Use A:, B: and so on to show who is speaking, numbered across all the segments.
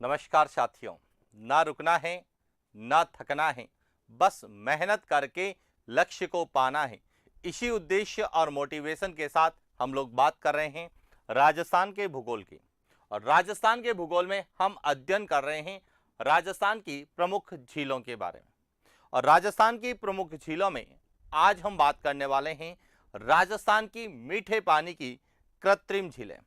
A: नमस्कार साथियों। ना रुकना है, ना थकना है, बस मेहनत करके लक्ष्य को पाना है। इसी उद्देश्य और मोटिवेशन के साथ हम लोग बात कर रहे हैं राजस्थान के भूगोल की। और राजस्थान के भूगोल में हम अध्ययन कर रहे हैं राजस्थान की प्रमुख झीलों के बारे में। और राजस्थान की प्रमुख झीलों में आज हम बात करने वाले हैं राजस्थान की मीठे पानी की कृत्रिम झीलें।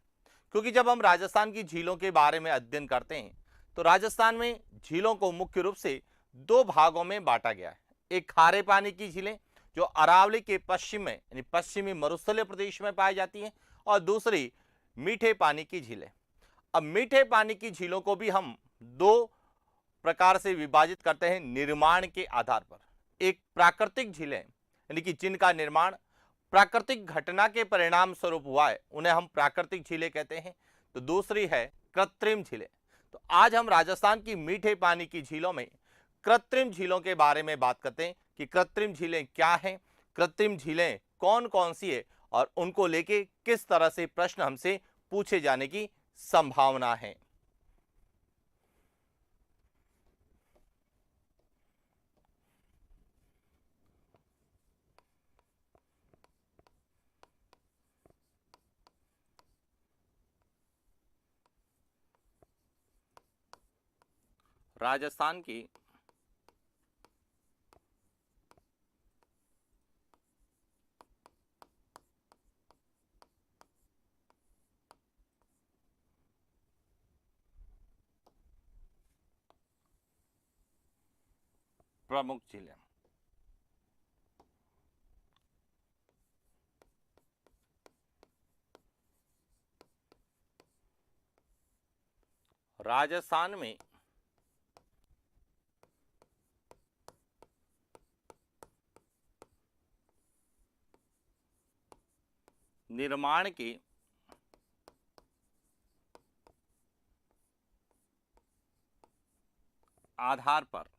A: क्योंकि जब हम राजस्थान की झीलों के बारे में अध्ययन करते हैं तो राजस्थान में झीलों को मुख्य रूप से दो भागों में बांटा गया है। एक खारे पानी की झीलें जो अरावली के पश्चिम में यानी पश्चिमी मरुस्थलीय प्रदेश में पाई जाती हैं, और दूसरी मीठे पानी की झीलें। अब मीठे पानी की झीलों को भी हम दो प्रकार से विभाजित करते हैं निर्माण के आधार पर। एक प्राकृतिक झीलें यानी कि जिनका निर्माण प्राकृतिक घटना के परिणाम स्वरूप हुआ है, उन्हें हम प्राकृतिक झीलें कहते हैं। तो दूसरी है कृत्रिम झीलें। तो आज हम राजस्थान की मीठे पानी की झीलों में कृत्रिम झीलों के बारे में बात करते हैं कि कृत्रिम झीलें क्या हैं, कृत्रिम झीलें कौन कौन सी है और उनको लेके किस तरह से प्रश्न हमसे पूछे जाने की संभावना है। राजस्थान की प्रमुख झीलें। राजस्थान में निर्माण के आधार पर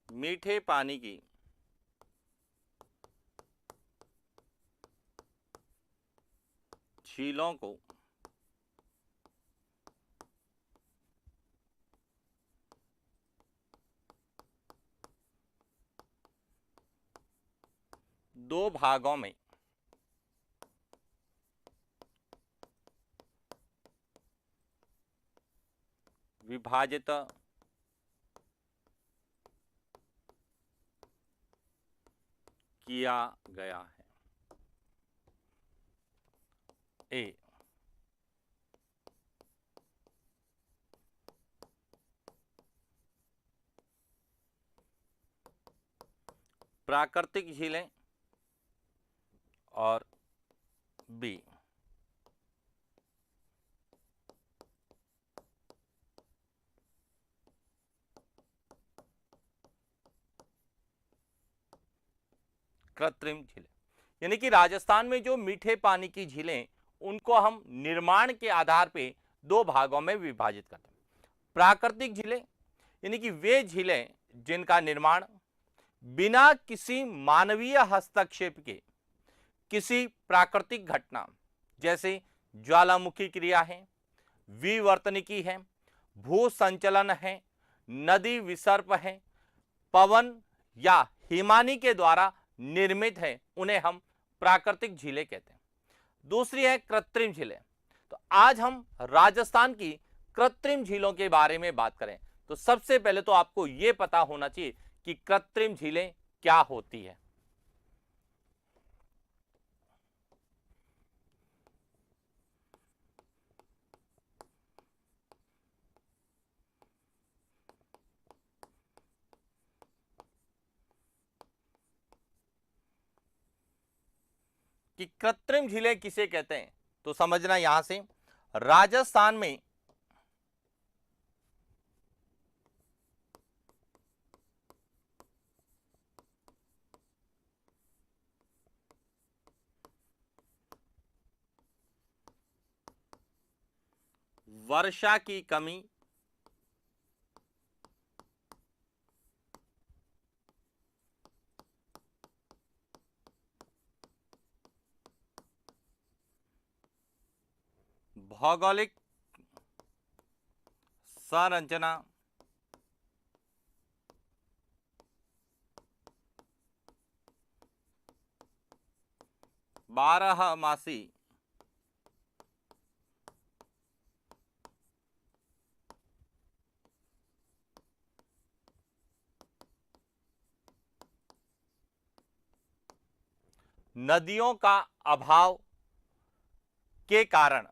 A: मीठे पानी की झीलों को दो भागों में विभाजित किया गया है। ए प्राकृतिक झीलें और बी कृत्रिम झीलें। यानी कि राजस्थान में जो मीठे पानी की झीलें उनको हम निर्माण के आधार पे दो भागों में विभाजित करते हैं। प्राकृतिक झीलें यानी कि वे झीलें जिनका निर्माण बिना किसी मानवीय हस्तक्षेप के किसी प्राकृतिक घटना जैसे ज्वालामुखी क्रिया है, विवर्तनिकी है, भू संचलन है, नदी विसर्प है, पवन या हिमानी के द्वारा निर्मित है, उन्हें हम प्राकृतिक झीलें कहते हैं। दूसरी है कृत्रिम झीलें। तो आज हम राजस्थान की कृत्रिम झीलों के बारे में बात करें तो सबसे पहले तो आपको यह पता होना चाहिए कि कृत्रिम झीलें क्या होती है। कि कृत्रिम झीलें किसे कहते हैं तो समझना यहां से राजस्थान में वर्षा की कमी भौगोलिक संरचना बारहमासी नदियों का अभाव के कारण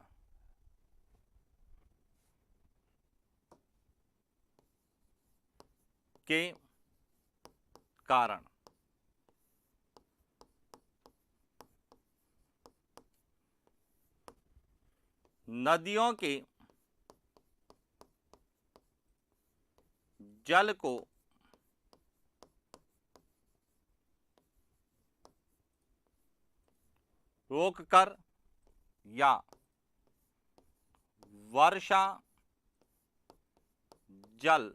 A: नदियों के जल को रोककर या वर्षा जल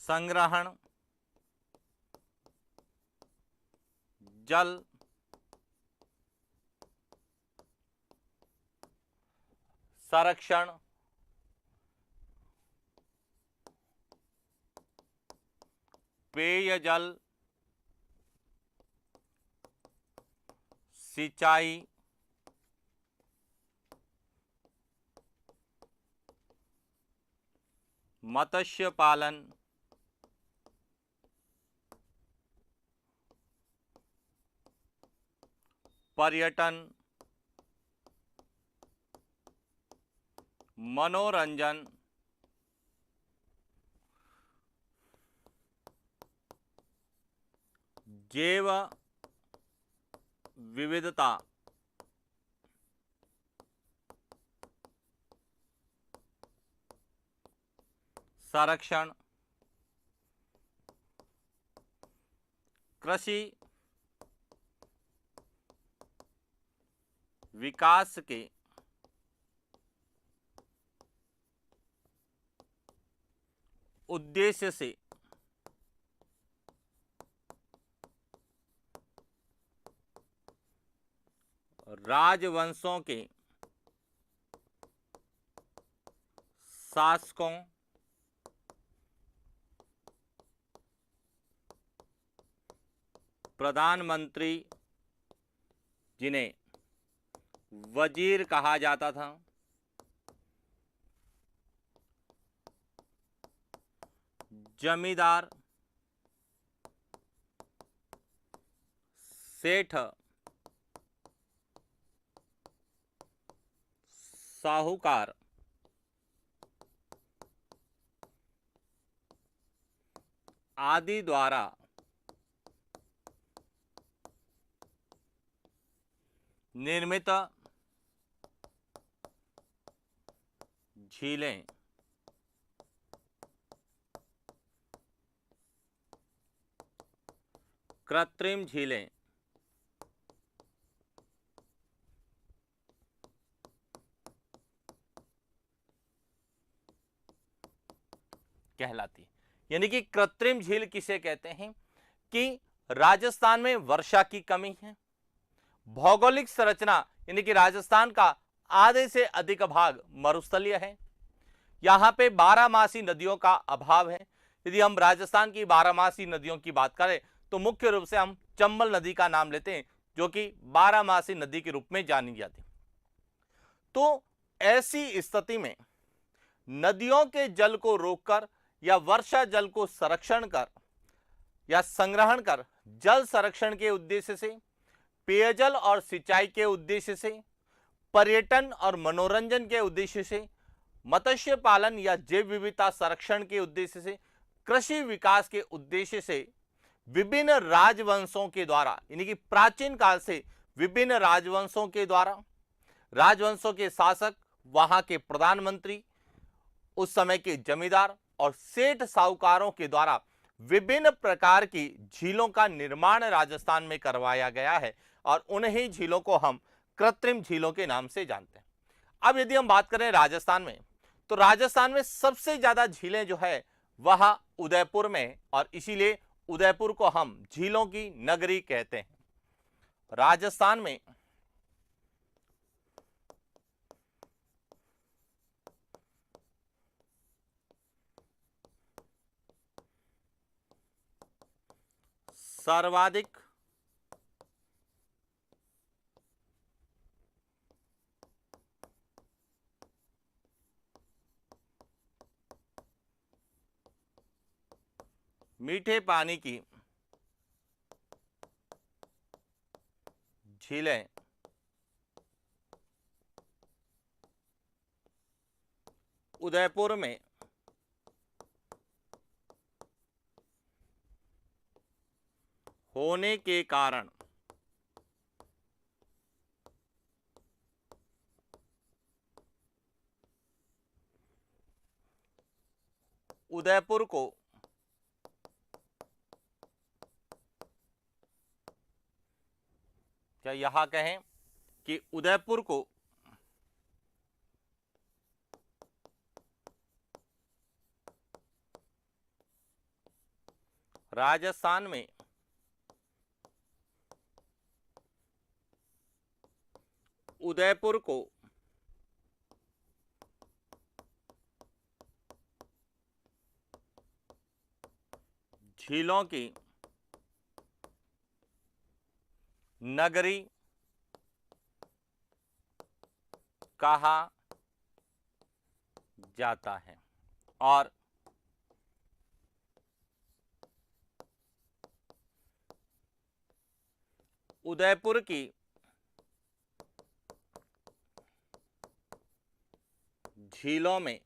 A: संग्रहण, जल संरक्षण, पेयजल, सिंचाई, मत्स्य पालन, पर्यटन, मनोरंजन, जैव विविधता, संरक्षण, कृषि विकास के उद्देश्य से राजवंशों के शासकों, प्रधानमंत्री जिन्हें वजीर कहा जाता था, जमींदार, सेठ, साहूकार, आदि द्वारा निर्मित झीलें कृत्रिम झीलें कहलाती। यानी कि कृत्रिम झील किसे कहते हैं कि राजस्थान में वर्षा की कमी है, भौगोलिक संरचना यानी कि राजस्थान का आधे से अधिक भाग मरुस्थलीय है, यहां पे बारहमासी नदियों का अभाव है। यदि हम राजस्थान की बारहमासी नदियों की बात करें तो मुख्य रूप से हम चंबल नदी का नाम लेते हैं, जो कि बारहमासी नदी के रूप में जानी जाती है। तो ऐसी स्थिति में नदियों के जल को रोककर या वर्षा जल को संरक्षण कर या संग्रहण कर जल संरक्षण के उद्देश्य से, पेयजल और सिंचाई के उद्देश्य से, पर्यटन और मनोरंजन के उद्देश्य से, मत्स्य पालन या जैव विविधता संरक्षण के उद्देश्य से, कृषि विकास के उद्देश्य से विभिन्न राजवंशों के द्वारा, यानी कि प्राचीन काल से विभिन्न राजवंशों के द्वारा, राजवंशों के शासक, वहां के प्रधानमंत्री, उस समय के जमींदार और सेठ साहूकारों के द्वारा विभिन्न प्रकार की झीलों का निर्माण राजस्थान में करवाया गया है और उन्हीं झीलों को हम कृत्रिम झीलों के नाम से जानते हैं। अब यदि हम बात करें राजस्थान में, तो राजस्थान में सबसे ज्यादा झीलें जो है वह उदयपुर में, और इसीलिए उदयपुर को हम झीलों की नगरी कहते हैं। राजस्थान में सर्वाधिक मीठे पानी की झीलें उदयपुर में होने के कारण उदयपुर को क्या यहां कहें कि उदयपुर को राजस्थान में उदयपुर को झीलों की नगरी कहा जाता है और उदयपुर की झीलों में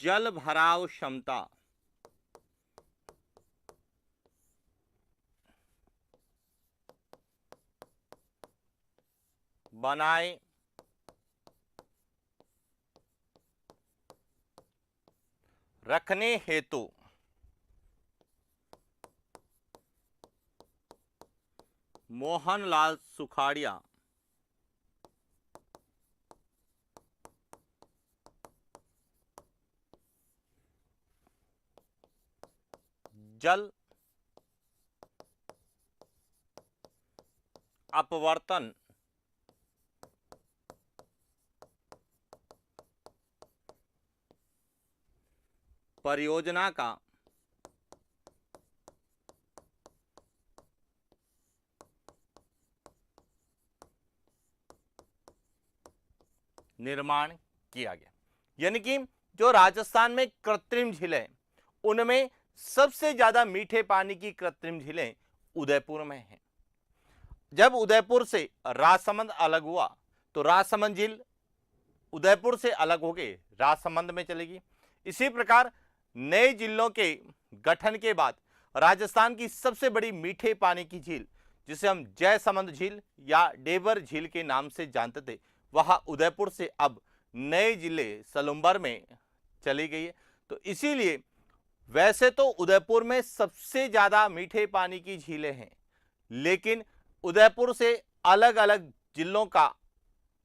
A: जल भराव क्षमता बनाए रखने हेतु मोहनलाल सुखाड़िया जल अपवर्तन परियोजना का निर्माण किया गया। यानी कि जो राजस्थान में कृत्रिम झीलें, उनमें सबसे ज्यादा मीठे पानी की कृत्रिम झीलें उदयपुर में हैं। जब उदयपुर से राजसमंद अलग हुआ तो राजसमंद झील उदयपुर से अलग होके राजसमंद में चलेगी। इसी प्रकार नए जिलों के गठन के बाद राजस्थान की सबसे बड़ी मीठे पानी की झील, जिसे हम जयसमंद झील या डेबर झील के नाम से जानते थे, वह उदयपुर से अब नए जिले सलुंबर में चली गई है। तो इसीलिए वैसे तो उदयपुर में सबसे ज्यादा मीठे पानी की झीलें हैं, लेकिन उदयपुर से अलग अलग जिलों का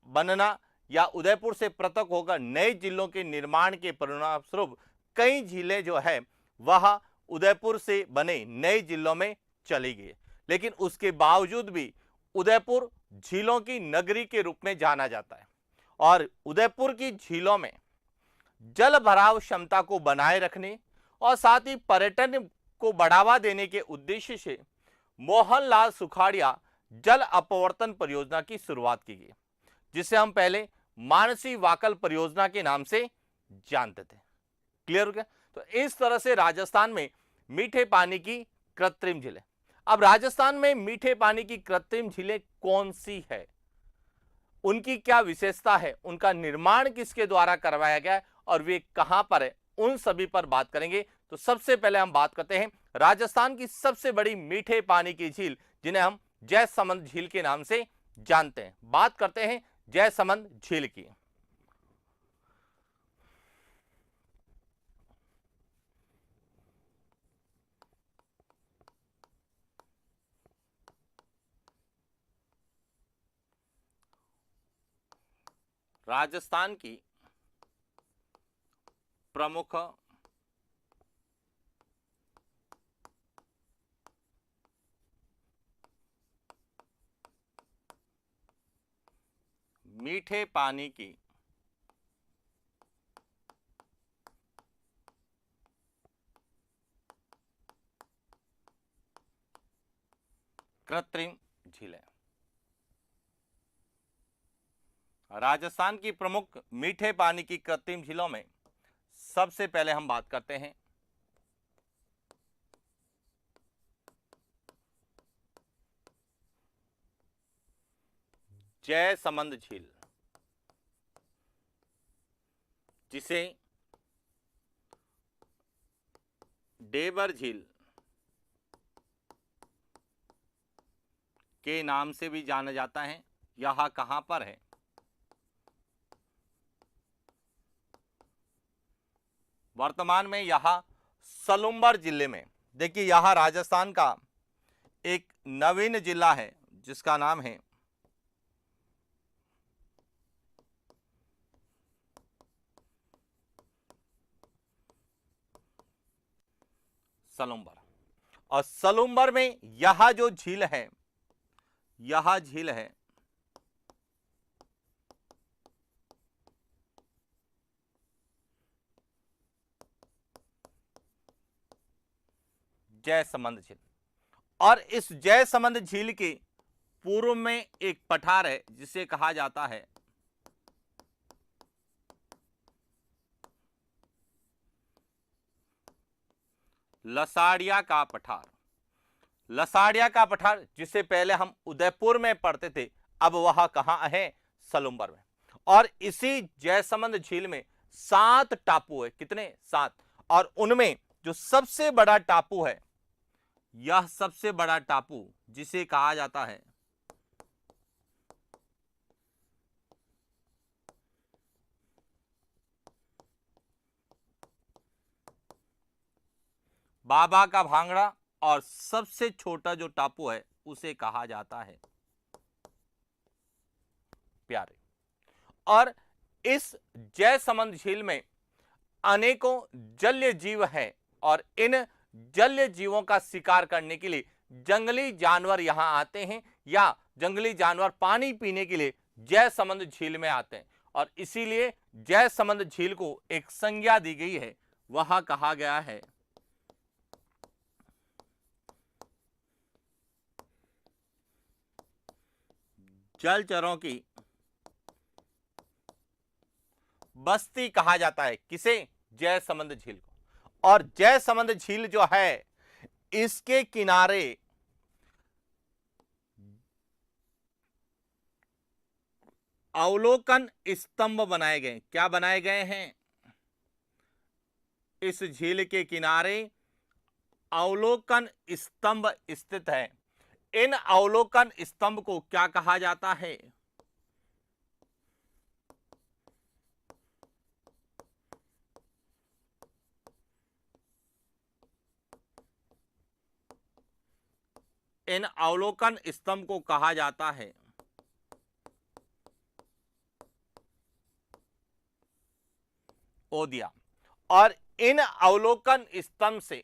A: बनना या उदयपुर से पृथक होकर नए जिलों के निर्माण के परिणाम स्वरूप कई झीलें जो है वह उदयपुर से बने नए जिलों में चली गई। लेकिन उसके बावजूद भी उदयपुर झीलों की नगरी के रूप में जाना जाता है और उदयपुर की झीलों में जल भराव क्षमता को बनाए रखने और साथ ही पर्यटन को बढ़ावा देने के उद्देश्य से मोहनलाल सुखाड़िया जल अपवर्तन परियोजना की शुरुआत की गई, जिसे हम पहले मानसी वाकल परियोजना के नाम से जानते थे। क्लियर हो गया? तो इस तरह से राजस्थान में मीठे पानी की कृत्रिम झीलें। अब राजस्थान में मीठे पानी की कृत्रिम झीलें कौन सी है, उनकी क्या विशेषता है, उनका निर्माण किसके द्वारा करवाया गया है और वे कहां पर है, उन सभी पर बात करेंगे। तो सबसे पहले हम बात करते हैं राजस्थान की सबसे बड़ी मीठे पानी की झील, जिन्हें हम जयसमंद झील के नाम से जानते हैं। बात करते हैं जयसमंद झील की। राजस्थान की प्रमुख मीठे पानी की कृत्रिम झीलें। राजस्थान की प्रमुख मीठे पानी की कृत्रिम झीलों में सबसे पहले हम बात करते हैं जयसमंद झील, जिसे डेबर झील के नाम से भी जाना जाता है। यह कहां पर है? वर्तमान में यह सलुम्बर जिले में। देखिए, यह राजस्थान का एक नवीन जिला है जिसका नाम है सलुम्बर। और सलुम्बर में यह जो झील है, यह झील है जयसमंद झील। और इस जयसमंद झील के पूर्व में एक पठार है जिसे कहा जाता है लसाड़िया का पठार। लसाड़िया का पठार, जिसे पहले हम उदयपुर में पढ़ते थे, अब वह कहां है? सलुम्बर में। और इसी जयसमंद झील में 7 टापू है। कितने? 7। और उनमें जो सबसे बड़ा टापू है, यह सबसे बड़ा टापू जिसे कहा जाता है बाबा का भांगड़ा, और सबसे छोटा जो टापू है उसे कहा जाता है प्यारे। और इस जयसमंद झील में अनेकों जलीय जीव हैं और इन जलीय जीवों का शिकार करने के लिए जंगली जानवर यहां आते हैं, या जंगली जानवर पानी पीने के लिए जयसमंद झील में आते हैं। और इसीलिए जयसमंद झील को एक संज्ञा दी गई है, वह कहा गया है जलचरों की बस्ती कहा जाता है। किसे? जयसमंद झील को। और जयसमंद झील जो है, इसके किनारे अवलोकन स्तंभ बनाए गए। क्या बनाए गए हैं? इस झील के किनारे अवलोकन स्तंभ स्थित है। इन अवलोकन स्तंभ को क्या कहा जाता है? इन अवलोकन स्तंभ को कहा जाता है ओदिया। और इन अवलोकन स्तंभ से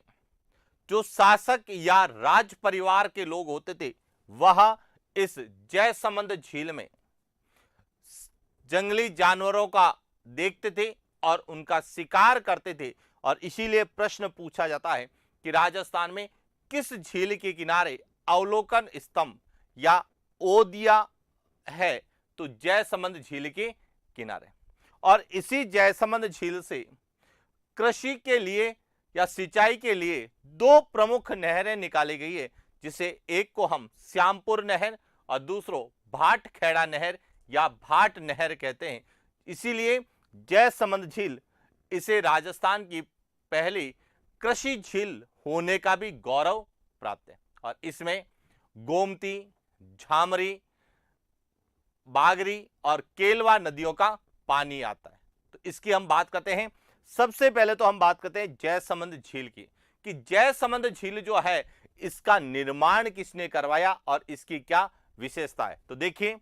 A: जो शासक या राज परिवार के लोग होते थे, वह इस जयसमंद झील में जंगली जानवरों का देखते थे और उनका शिकार करते थे। और इसीलिए प्रश्न पूछा जाता है कि राजस्थान में किस झील के किनारे अवलोकन स्तंभ या ओदिया है? तो जयसमंद झील के किनारे। और इसी जयसमंद झील से कृषि के लिए या सिंचाई के लिए 2 प्रमुख नहरें निकाली गई है, जिसे एक को हम श्यामपुर नहर और दूसरो भाट खेड़ा नहर या भाट नहर कहते हैं। इसीलिए जयसमंद झील, इसे राजस्थान की पहली कृषि झील होने का भी गौरव प्राप्त है। और इसमें गोमती, झामरी, बागरी और केलवा नदियों का पानी आता है। तो इसकी हम बात करते हैं। सबसे पहले तो हम बात करते हैं जयसमंद झील की, कि जयसमंद झील जो है, इसका निर्माण किसने करवाया और इसकी क्या विशेषता है। तो देखिए,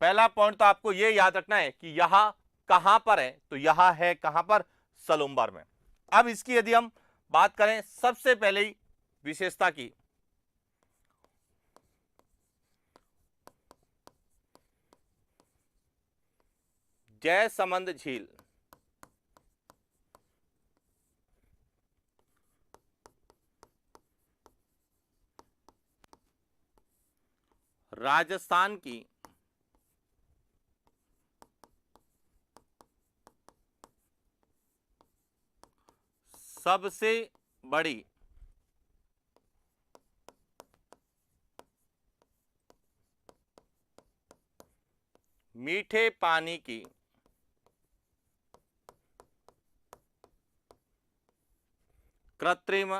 A: पहला पॉइंट तो आपको यह याद रखना है कि यह कहां पर है। तो यह है कहां पर? सलुम्बर में। अब इसकी यदि हम बात करें सबसे पहले विशेषता की, जयसमंद झील राजस्थान की सबसे बड़ी मीठे पानी की कृत्रिम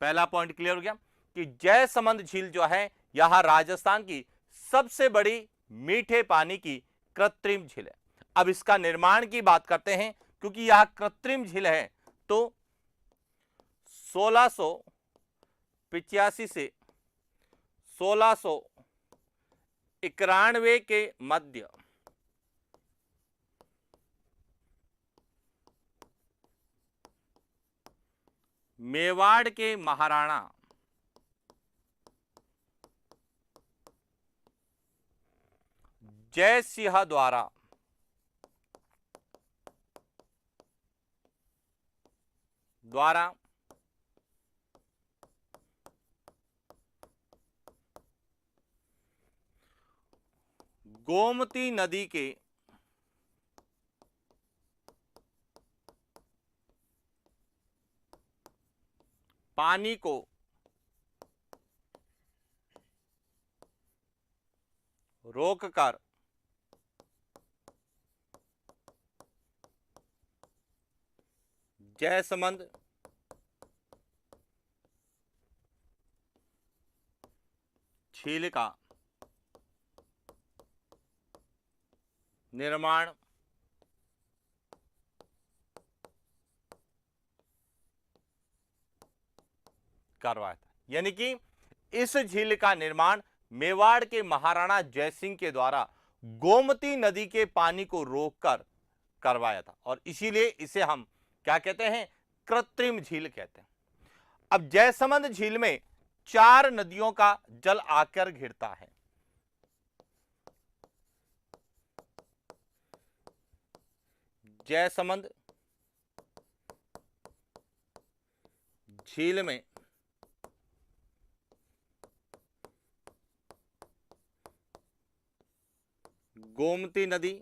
A: पहला पॉइंट क्लियर हो गया कि जयसमंद झील जो है यह राजस्थान की सबसे बड़ी मीठे पानी की कृत्रिम झील है। अब इसका निर्माण की बात करते हैं, क्योंकि यह कृत्रिम झील है तो 1685 से 1691 के मध्य मेवाड़ के महाराणा जय सिंह द्वारा गोमती नदी के पानी को रोककर जयसमंद झील का निर्माण करवाया था। यानी कि इस झील का निर्माण मेवाड़ के महाराणा जयसिंह के द्वारा गोमती नदी के पानी को रोककर करवाया था, और इसीलिए इसे हम क्या कहते हैं, कृत्रिम झील कहते हैं। अब जयसमंद झील में 4 नदियों का जल आकर घिरता है। जयसमंद झील में गोमती नदी,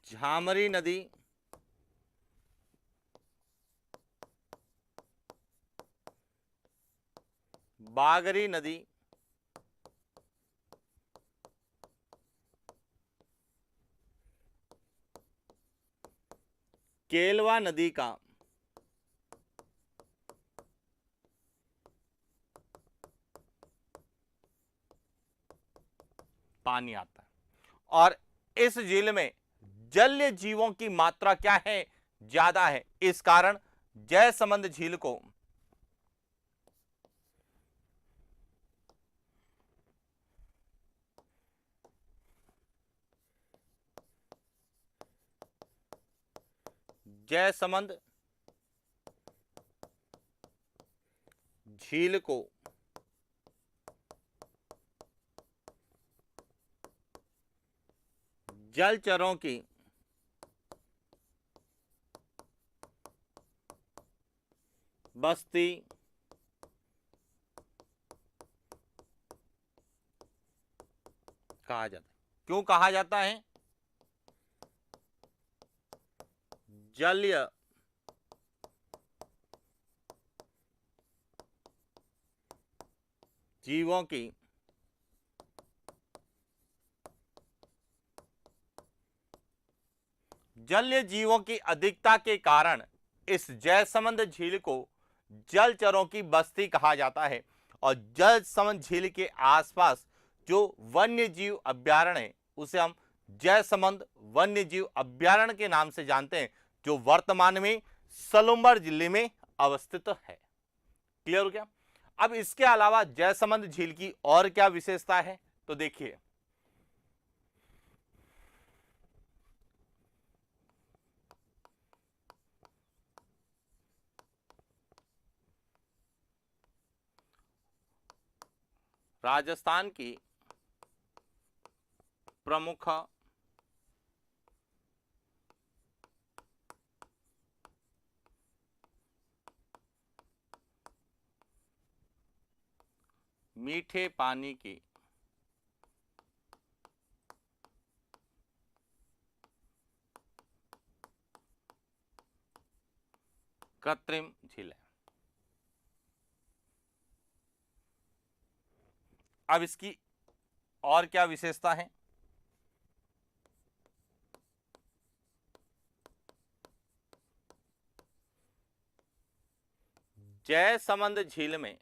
A: झामरी नदी, बागरी नदी, केलवा नदी का पानी आता है। और इस झील में जलीय जीवों की मात्रा क्या है, ज्यादा है। इस कारण जयसमंद झील को जयसमंद झील को जलचरों की बस्ती कहा जाता है। क्यों कहा जाता है? जलीय जीवों की जलीय जीवों की अधिकता के कारण इस जयसमंद झील को जलचरों की बस्ती कहा जाता है। और जयसमंद झील के आसपास जो वन्य जीव अभ्यारण्य है उसे हम जयसमंद वन्य जीव अभ्यारण्य के नाम से जानते हैं, जो वर्तमान में सलुंबर जिले में अवस्थित है। क्लियर हो गया? अब इसके अलावा जयसमंद झील की और क्या विशेषता है, तो देखिए राजस्थान की प्रमुख मीठे पानी की कृत्रिम झील है। अब इसकी और क्या विशेषता है? जयसमंद झील में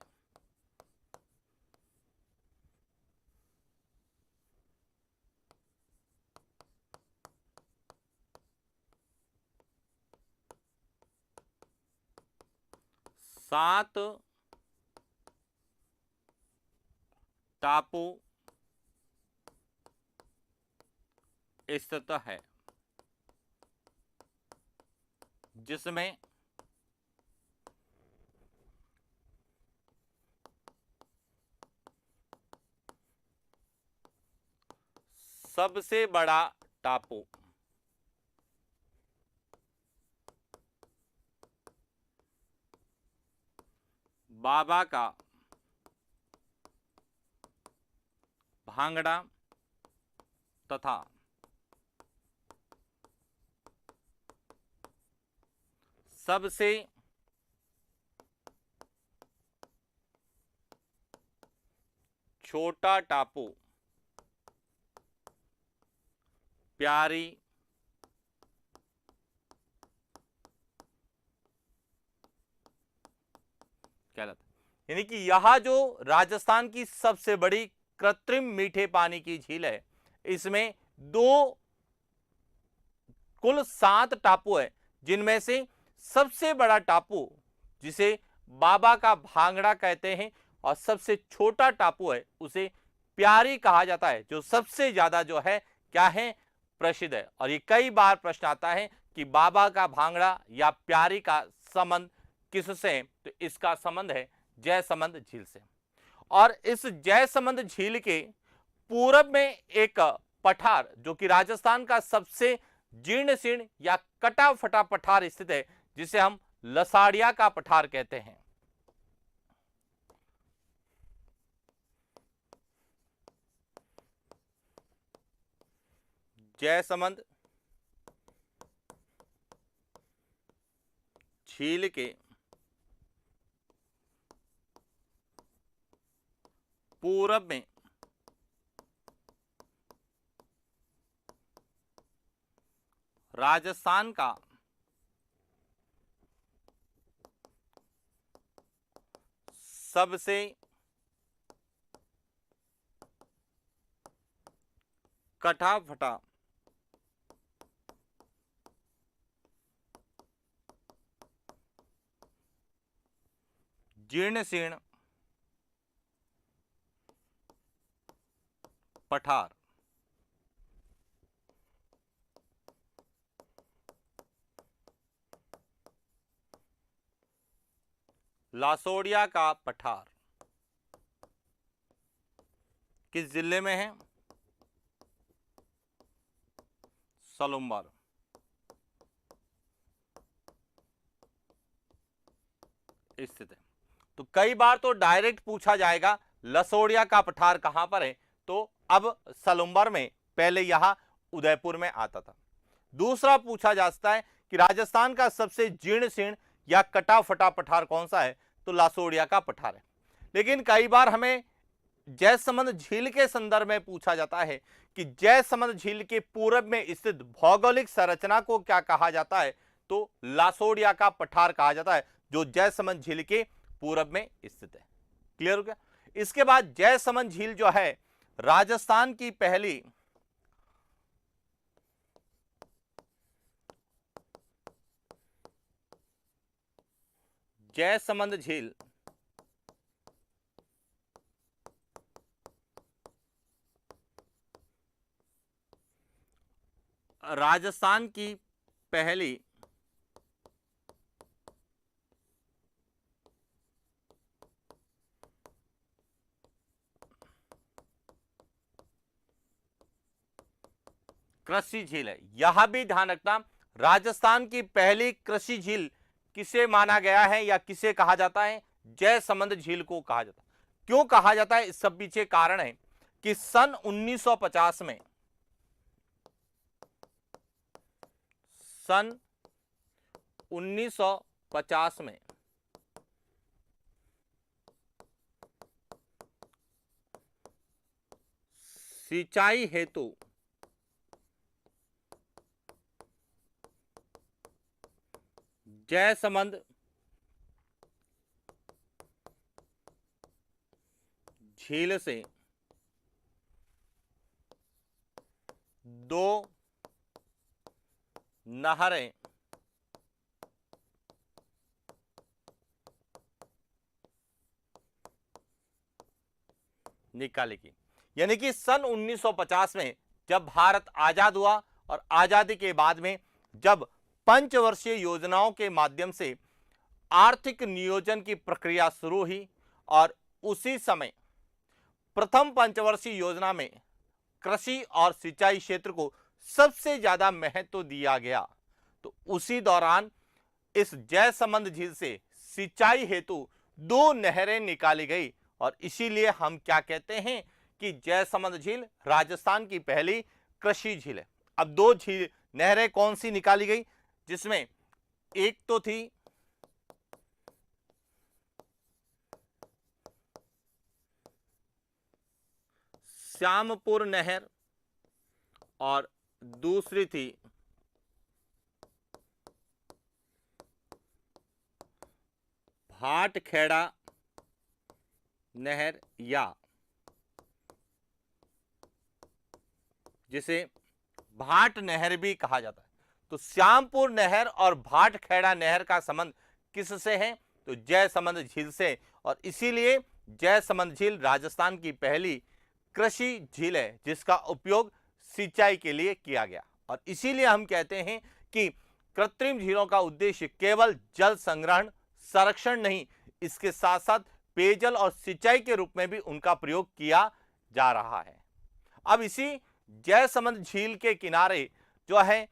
A: सात टापू स्थित है, जिसमें सबसे बड़ा टापू बाबा का भांगड़ा तथा सबसे छोटा टापू प्यारी कहलाता है। यानी कि यह जो राजस्थान की सबसे बड़ी कृत्रिम मीठे पानी की झील है, इसमें कुल 7 टापू है, जिनमें से सबसे बड़ा टापू जिसे बाबा का भांगड़ा कहते हैं और सबसे छोटा टापू है उसे प्यारी कहा जाता है, जो सबसे ज्यादा जो है क्या है, प्रसिद्ध है। और ये कई बार प्रश्न आता है कि बाबा का भांगड़ा या प्यारी का संबंध किससे है, तो इसका संबंध है जयसमंद झील से। और इस जयसमंद झील के पूरब में एक पठार, जो कि राजस्थान का सबसे जीर्ण शीर्ण या कटा फटा पठार स्थित है, जिसे हम लसाड़िया का पठार कहते हैं। जयसमंद झील के पूरब में राजस्थान का सबसे कटा फटा जीर्ण शीर्ण पठार लासोड़िया का पठार किस जिले में है? सलुम्बर। स्थित है। तो कई बार तो डायरेक्ट पूछा जाएगा लसोड़िया का पठार कहां पर है, तो अब सलुम्बर में, पहले यह उदयपुर में आता था। दूसरा पूछा जा सकता है कि राजस्थान का सबसे जीर्ण शीर्ण या कटा फटा पठार कौन सा है, तो लासोड़िया का पठार है। लेकिन कई बार हमें जयसमंद झील के संदर्भ में पूछा जाता है कि जयसमंद झील के पूरब में स्थित भौगोलिक संरचना को क्या कहा जाता है, तो लासोड़िया का पठार कहा जाता है, जो जयसमंद झील के पूरब में स्थित है। क्लियर हो गया? इसके बाद जयसमंद झील जो है राजस्थान की पहली जयसमंद झील राजस्थान की पहली कृषि झील है। यह भी ध्यान रखना, राजस्थान की पहली कृषि झील किसे माना गया है या किसे कहा जाता है? जयसमंद झील को कहा जाता है। क्यों कहा जाता है? इस सब पीछे कारण है कि सन 1950 में, सन 1950 में सिंचाई हेतु जयसमंद झील से 2 नहरें निकाली गई। यानी कि सन 1950 में जब भारत आजाद हुआ और आजादी के बाद में जब पंचवर्षीय योजनाओं के माध्यम से आर्थिक नियोजन की प्रक्रिया शुरू हुई और उसी समय प्रथम पंचवर्षीय योजना में कृषि और सिंचाई क्षेत्र को सबसे ज्यादा महत्व दिया गया, तो उसी दौरान इस जयसमंद झील से सिंचाई हेतु 2 नहरें निकाली गई और इसीलिए हम क्या कहते हैं कि जयसमंद झील राजस्थान की पहली कृषि झील है। अब 2 झील नहरें कौन सी निकाली गई, जिसमें एक तो थी श्यामपुर नहर और दूसरी थी भाटखेड़ा नहर, या जिसे भाट नहर भी कहा जाता है। तो श्यामपुर नहर और भाटखेड़ा नहर का संबंध किससे है? तो जयसमंद झील से, और इसीलिए जयसमंद झील राजस्थान की पहली कृषि झील है जिसका उपयोग सिंचाई के लिए किया गया। और इसीलिए हम कहते हैं कि कृत्रिम झीलों का उद्देश्य केवल जल संग्रहण संरक्षण नहीं, इसके साथ साथ पेयजल और सिंचाई के रूप में भी उनका प्रयोग किया जा रहा है। अब इसी जयसमंद झील के किनारे जो है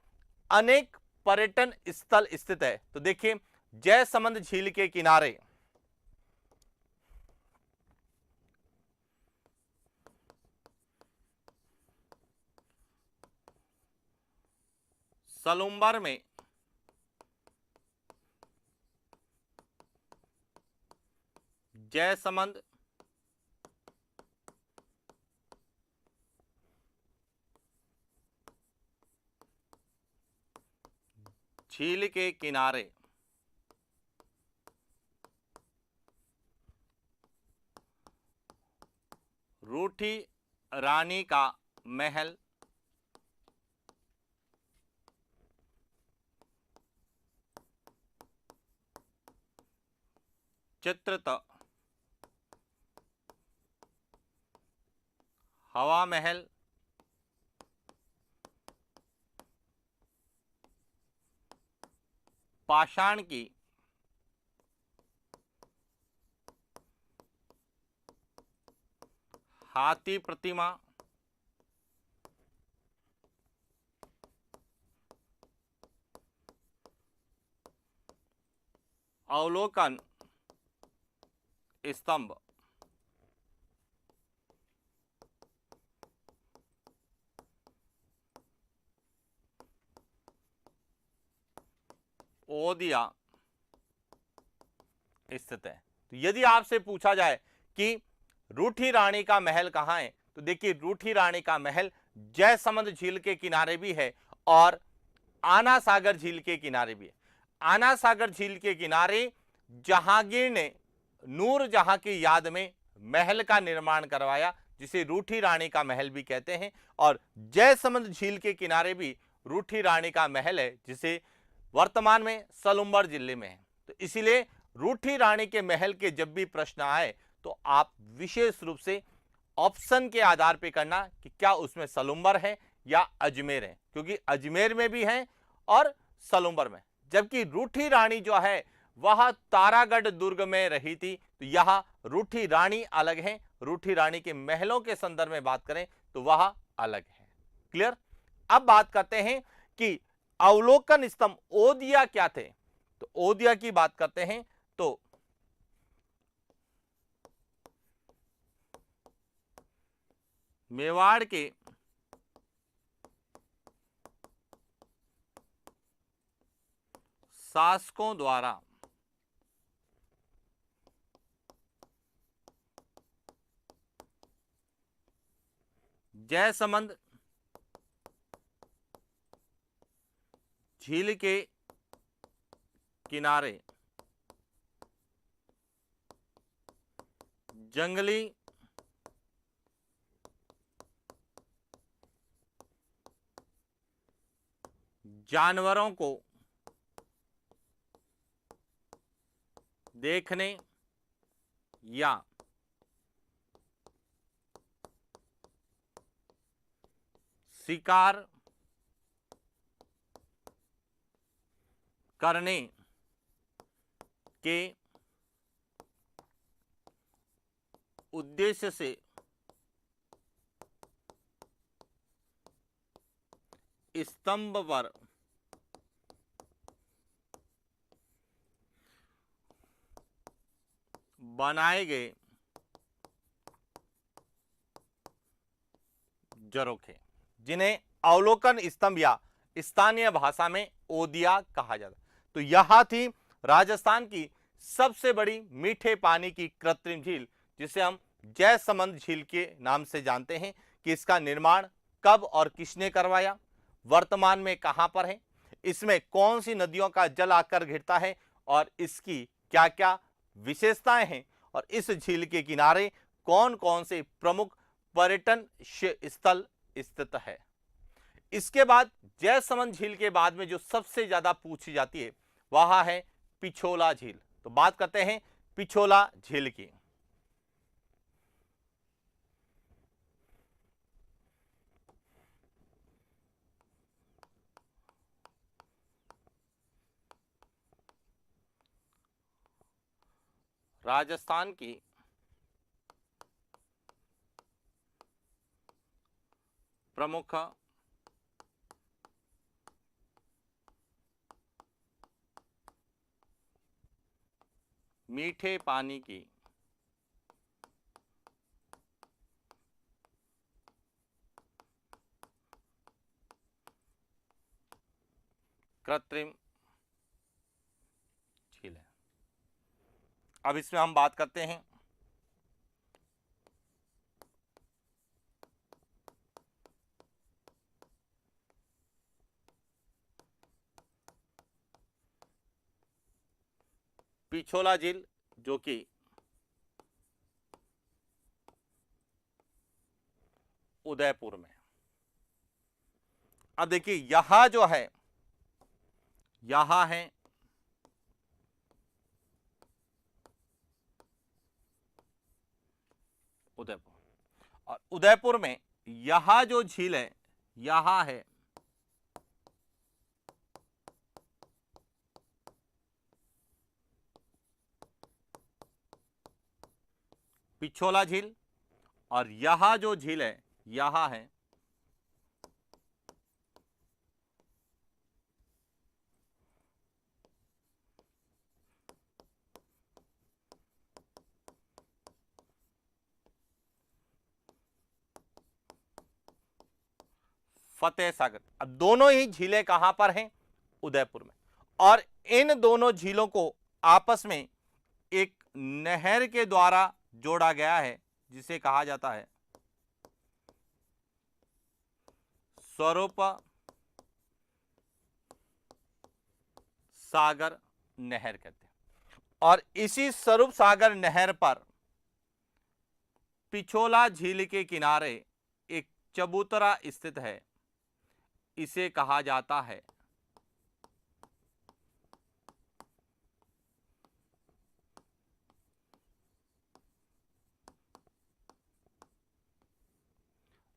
A: अनेक पर्यटन स्थल स्थित है। तो देखिए, जयसमंद झील के किनारे सलुम्बर में जयसमंद झील के किनारे रूठी रानी का महल, चित्रित हवा महल, पाषाण की हाथी प्रतिमा, अवलोकन स्तंभ, ओदिया स्थित है। तो यदि आपसे पूछा जाए कि रूठी रानी का महल कहाँ है, तो देखिए रूठी रानी का महल जयसमंद झील के किनारे भी है और आना सागर झील के किनारे भी है। आना सागर झील के किनारे जहांगीर ने नूरजहां की याद में महल का निर्माण करवाया, जिसे रूठी रानी का महल भी कहते हैं। और जयसमंद झील के किनारे भी रूठी रानी का महल है, जिसे वर्तमान में सलुम्बर जिले में है। तो इसीलिए रूठी रानी के महल के जब भी प्रश्न आए तो आप विशेष रूप से ऑप्शन के आधार पर करना कि क्या उसमें सलुम्बर है या अजमेर है, क्योंकि अजमेर में भी है और सलुम्बर में। जबकि रूठी रानी जो है वह तारागढ़ दुर्ग में रही थी, तो यह रूठी रानी अलग है। रूठी रानी के महलों के संदर्भ में बात करें तो वह अलग है। क्लियर? अब बात करते हैं कि अवलोकन स्तंभ ओदिया क्या थे। तो ओदिया की बात करते हैं तो मेवाड़ के शासकों द्वारा जयसमंद झील के किनारे जंगली जानवरों को देखने या शिकार करने के उद्देश्य से स्तंभ पर बनाए गए झरोखे, जिन्हें अवलोकन स्तंभ या स्थानीय भाषा में ओदिया कहा जाता। तो यह थी राजस्थान की सबसे बड़ी मीठे पानी की कृत्रिम झील, जिसे हम जयसमंद झील के नाम से जानते हैं, कि इसका निर्माण कब और किसने करवाया, वर्तमान में कहां पर है, इसमें कौन सी नदियों का जल आकर घिरता है और इसकी क्या क्या विशेषताएं हैं, और इस झील के किनारे कौन कौन से प्रमुख पर्यटन स्थल स्थित है। इसके बाद जयसमंद झील के बाद में जो सबसे ज्यादा पूछी जाती है वह है पिछोला झील। तो बात करते हैं पिछोला झील की। राजस्थान की प्रमुख मीठे पानी की कृत्रिम झील है। अब इसमें हम बात करते हैं पिछोला झील, जो कि उदयपुर में। अब देखिए यहां जो है, यहां है उदयपुर, और उदयपुर में यहां जो झील है यहां है पिछोला झील, और यहां जो झील है यहां है फतेह सागर। अब दोनों ही झीलें कहां पर हैं? उदयपुर में। और इन दोनों झीलों को आपस में एक नहर के द्वारा जोड़ा गया है, जिसे कहा जाता है स्वरूप सागर नहर कहते हैं। और इसी स्वरूप सागर नहर पर पिछोला झील के किनारे एक चबूतरा स्थित है, इसे कहा जाता है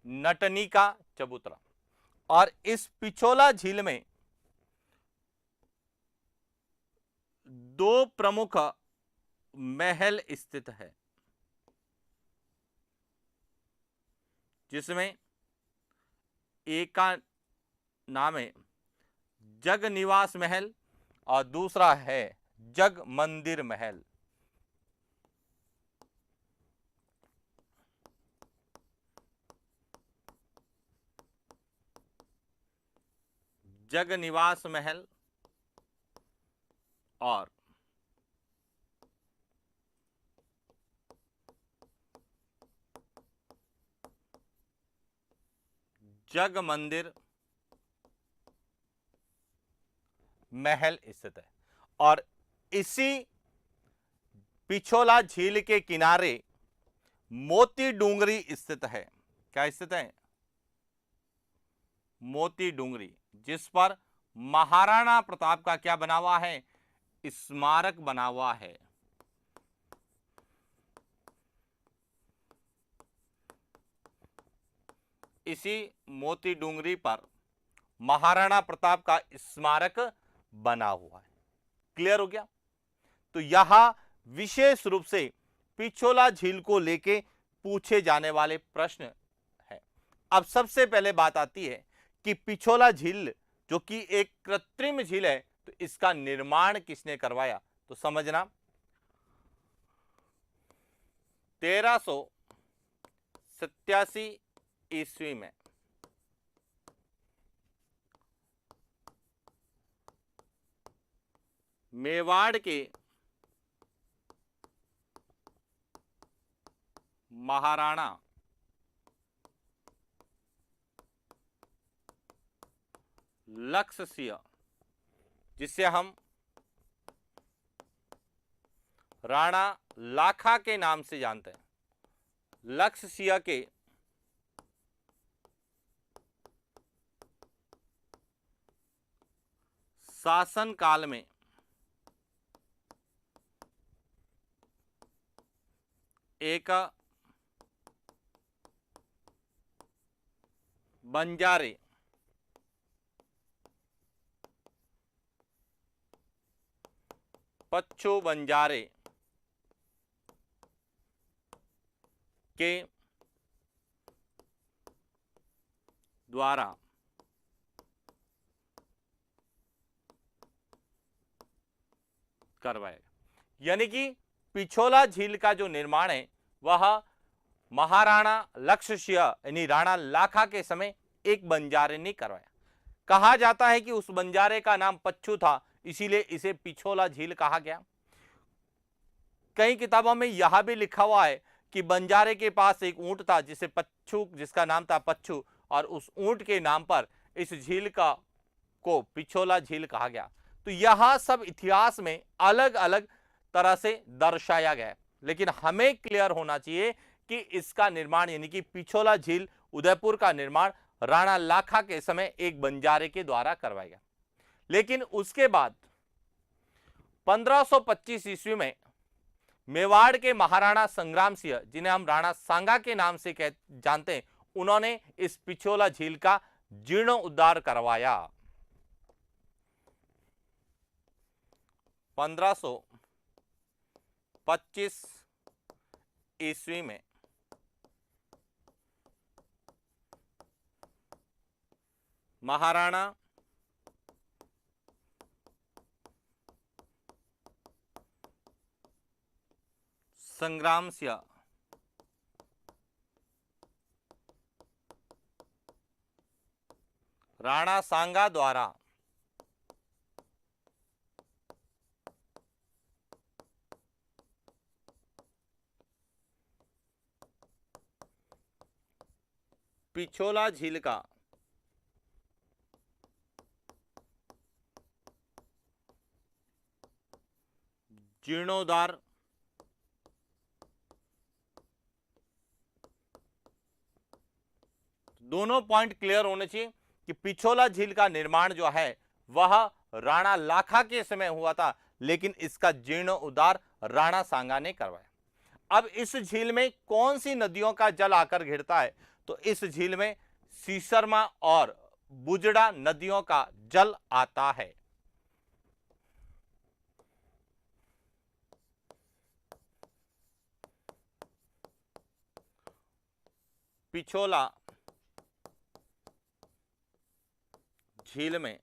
A: नटनी का चबूतरा। और इस पिछोला झील में दो प्रमुख महल स्थित है, जिसमें एक का नाम है जग निवास महल और दूसरा है जग मंदिर महल। जग निवास महल और जग मंदिर महल स्थित है। और इसी पिछोला झील के किनारे मोती डूंगरी स्थित है। क्या स्थित है? मोती डूंगरी, जिस पर महाराणा प्रताप का क्या बना हुआ है? स्मारक बना हुआ है। इसी मोती डूंगरी पर महाराणा प्रताप का स्मारक बना हुआ है। क्लियर हो गया? तो यहां विशेष रूप से पिछोला झील को लेके पूछे जाने वाले प्रश्न है। अब सबसे पहले बात आती है कि पिछोला झील जो कि एक कृत्रिम झील है, तो इसका निर्माण किसने करवाया? तो समझना, 1387 ईस्वी में मेवाड़ के महाराणा लक्ष्य सिंह, जिसे हम राणा लाखा के नाम से जानते हैं, लक्ष्य सिंह के शासन काल में एक बंजारे पच्चू बंजारे के द्वारा करवाएगा। यानी कि पिछोला झील का जो निर्माण है वह महाराणा लक्ष्य सिंह यानी राणा लाखा के समय एक बंजारे ने करवाया। कहा जाता है कि उस बंजारे का नाम पच्चू था, इसीलिए इसे पिछोला झील कहा गया। कई किताबों में यह भी लिखा हुआ है कि बंजारे के पास एक ऊंट था जिसे पच्चू, जिसका नाम था पच्चू, और उस ऊंट के नाम पर इस झील का को पिछोला झील कहा गया। तो यह सब इतिहास में अलग अलग तरह से दर्शाया गया है, लेकिन हमें क्लियर होना चाहिए कि इसका निर्माण यानी कि पिछोला झील उदयपुर का निर्माण राणा लाखा के समय एक बंजारे के द्वारा करवाया गया। लेकिन उसके बाद 1525 ईस्वी में मेवाड़ के महाराणा संग्राम सिंह, जिन्हें हम राणा सांगा के नाम से जानते हैं, उन्होंने इस पिछोला झील का जीर्णोद्धार करवाया। 1525 ईस्वी में महाराणा संग्राम सिंह राणा सांगा द्वारा पिछोला झील का जीर्णोद्धार दोनों पॉइंट क्लियर होने चाहिए कि पिछोला झील का निर्माण जो है वह राणा लाखा के समय हुआ था, लेकिन इसका जीर्णोद्धार राणा सांगा ने करवाया। अब इस झील में कौन सी नदियों का जल आकर घिरता है? तो इस झील में सीसरमा और बुजड़ा नदियों का जल आता है। पिछोला झील में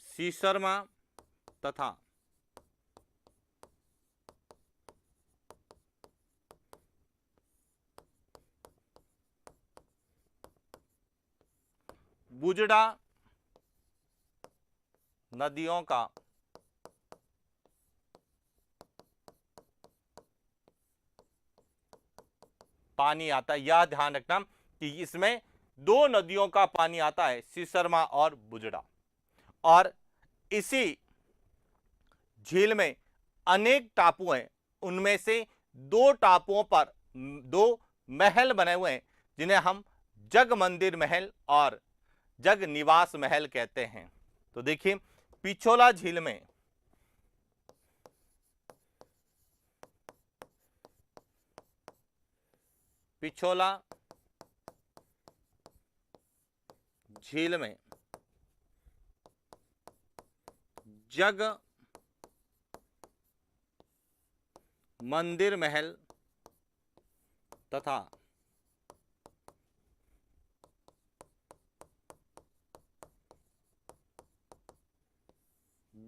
A: सीसरमा तथा बुजड़ा नदियों का पानी आता है। यह ध्यान रखना कि इसमें दो नदियों का पानी आता है, सीसरमा और बुजड़ा, और इसी झील में अनेक टापू हैं। उनमें से दो टापुओं पर दो महल बने हुए हैं जिन्हें हम जग मंदिर महल और जग निवास महल कहते हैं। तो देखिए, पिछोला झील में पिछोला झील में जग मंदिर महल तथा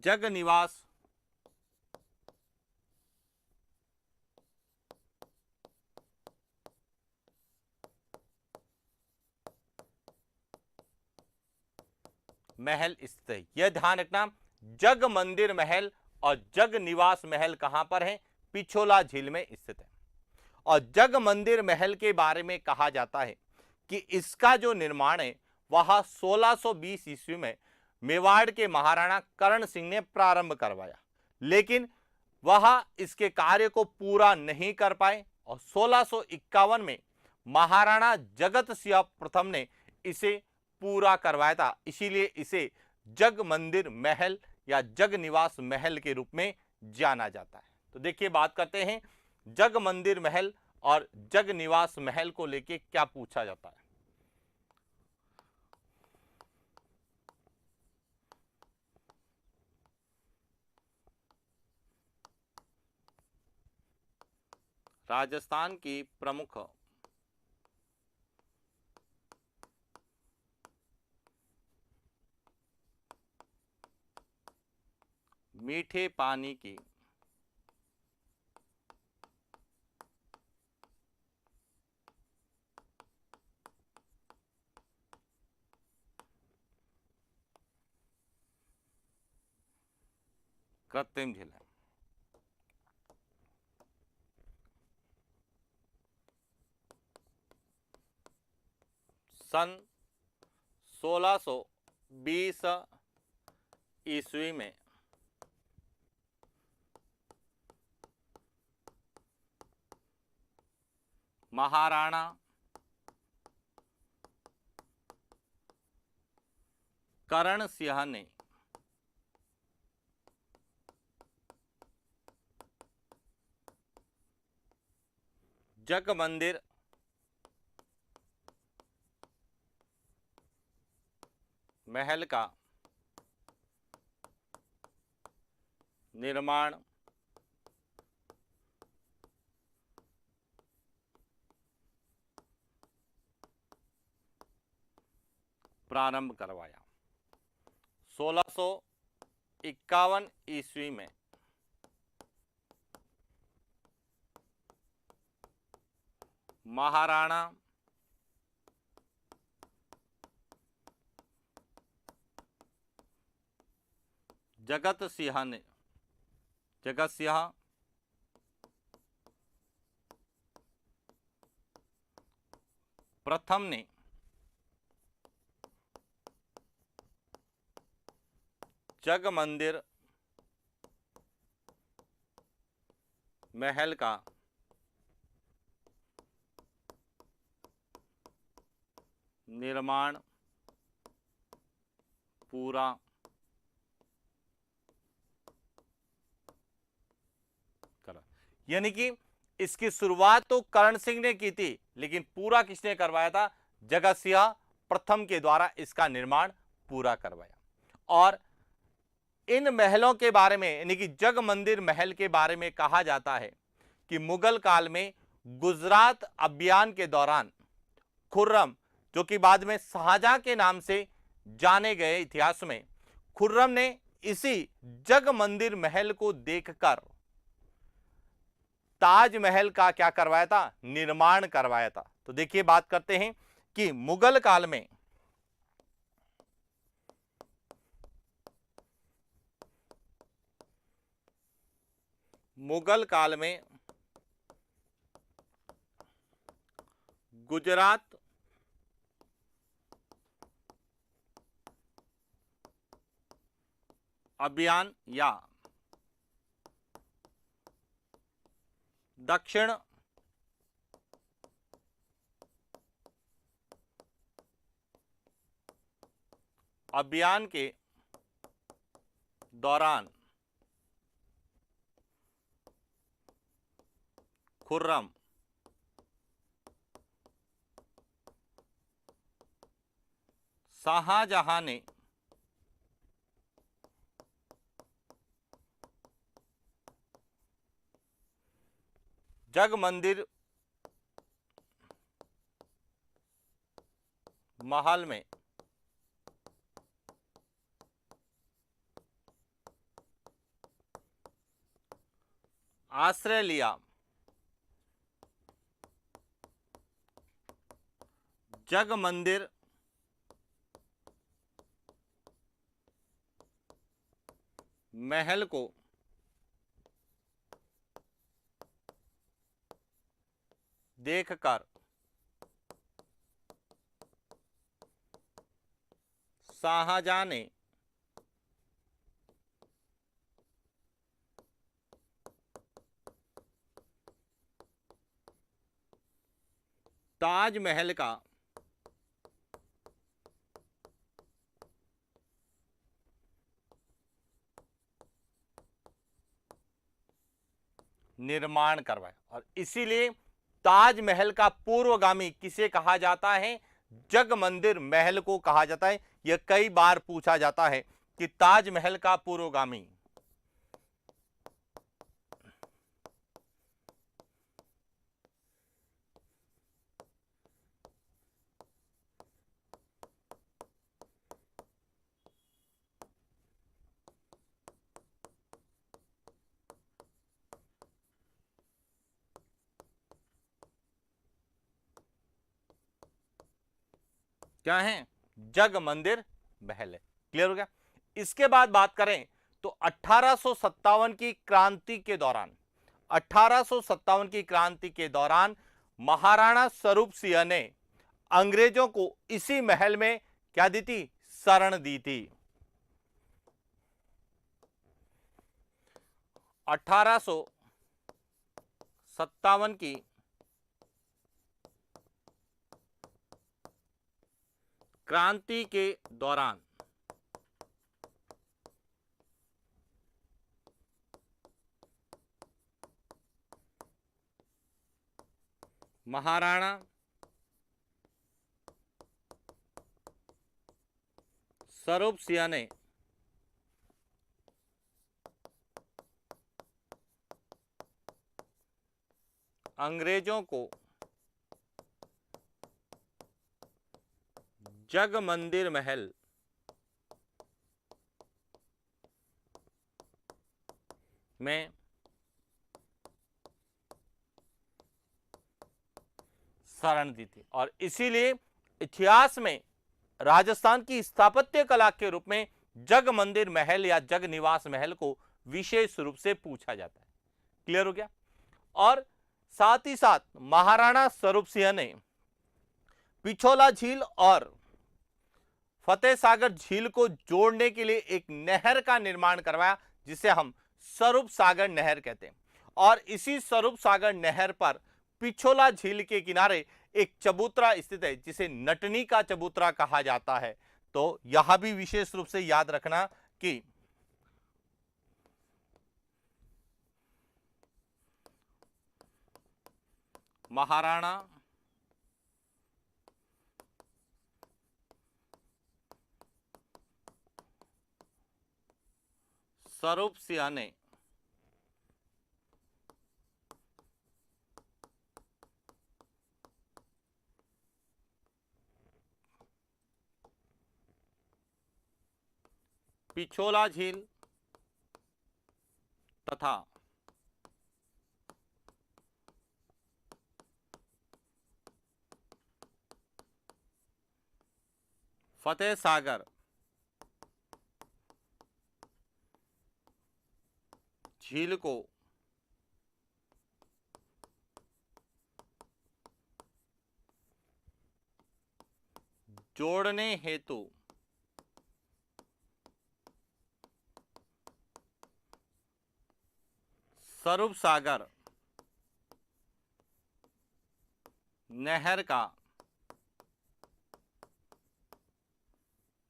A: जग निवास महल स्थित है। यह ध्यान रखना, जग मंदिर महल और जग निवास महल कहां पर है? पिछोला झील में स्थित है। और जग मंदिर महल के बारे में कहा जाता है कि इसका जो निर्माण है वह 1620 ईस्वी में मेवाड़ के महाराणा करण सिंह ने प्रारंभ करवाया, लेकिन वह इसके कार्य को पूरा नहीं कर पाए और 1651 में महाराणा जगत सिंह प्रथम ने इसे पूरा करवाया था। इसीलिए इसे जग मंदिर महल या जग निवास महल के रूप में जाना जाता है। तो देखिए, बात करते हैं जग मंदिर महल और जग निवास महल को लेके क्या पूछा जाता है। राजस्थान की प्रमुख मीठे पानी की कृत्रिम झील है। सन 1620 ईस्वी में महाराणा करण सिंह ने जग मंदिर महल का निर्माण प्रारंभ करवाया। 1651 ईस्वी में महाराणा जगत सिंह प्रथम ने जग मंदिर महल का निर्माण पूरा करा। यानी कि इसकी शुरुआत तो करण सिंह ने की थी, लेकिन पूरा किसने करवाया था? जगत सिंह प्रथम के द्वारा इसका निर्माण पूरा करवाया। और इन महलों के बारे में, यानी कि जग मंदिर महल के बारे में कहा जाता है कि मुगल काल में गुजरात अभियान के दौरान खुर्रम, जो कि बाद में शाहजहां के नाम से जाने गए इतिहास में, खुर्रम ने इसी जग मंदिर महल को देखकर ताजमहल का क्या करवाया था, निर्माण करवाया था। तो देखिए बात करते हैं कि मुगल काल में गुजरात अभियान या दक्षिण अभियान के दौरान खुर्रम शाहजहां ने जग मंदिर महल में आश्रय लिया। जग मंदिर महल को देखकर शाहजहां ने ताजमहल का निर्माण करवाया। और इसीलिए ताजमहल का पूर्वगामी किसे कहा जाता है, जग मंदिर महल को कहा जाता है। यह कई बार पूछा जाता है कि ताजमहल का पूर्वगामी क्या है, जग मंदिर महल है। क्लियर हो गया। इसके बाद बात करें तो 1857 की क्रांति के दौरान 1857 की क्रांति के दौरान महाराणा स्वरूप सिंह ने अंग्रेजों को इसी महल में क्या दी थी, शरण दी थी। 1857 की क्रांति के दौरान महाराणा स्वरूप सिंह ने अंग्रेजों को जग मंदिर महल में शरण दी थी। और इसीलिए इतिहास में राजस्थान की स्थापत्य कला के रूप में जग मंदिर महल या जग निवास महल को विशेष रूप से पूछा जाता है। क्लियर हो गया। और साथ ही साथ महाराणा स्वरूप सिंह ने पिछोला झील और फतेह सागर झील को जोड़ने के लिए एक नहर का निर्माण करवाया, जिसे हम स्वरूप सागर नहर कहते हैं। और इसी स्वरूप सागर नहर पर पिछोला झील के किनारे एक चबूतरा स्थित है, जिसे नटनी का चबूतरा कहा जाता है। तो यहां भी विशेष रूप से याद रखना कि महाराणा स्वरूप सिंह ने पिछोला झील तथा फतेह सागर झील को जोड़ने हेतु स्वरूप सागर नहर का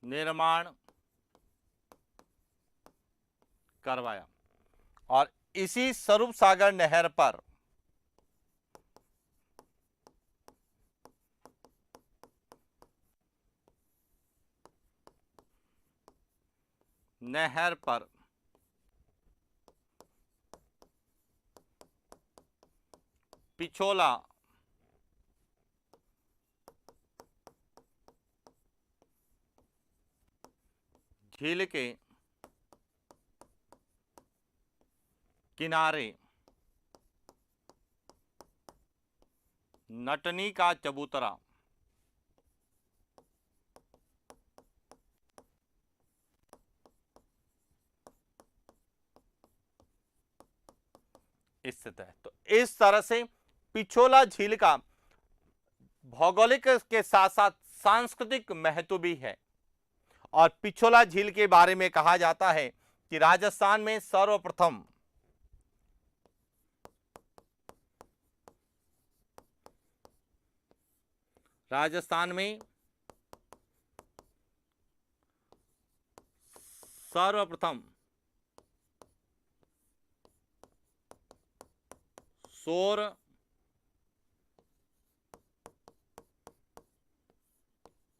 A: निर्माण करवाया और इसी स्वरूप सागर नहर पर पिछोला झील के किनारे नटनी का चबूतरा स्थित है। तो इस तरह से पिछोला झील का भौगोलिक के साथ साथ सांस्कृतिक महत्व भी है और पिछोला झील के बारे में कहा जाता है कि राजस्थान में सर्वप्रथम सौर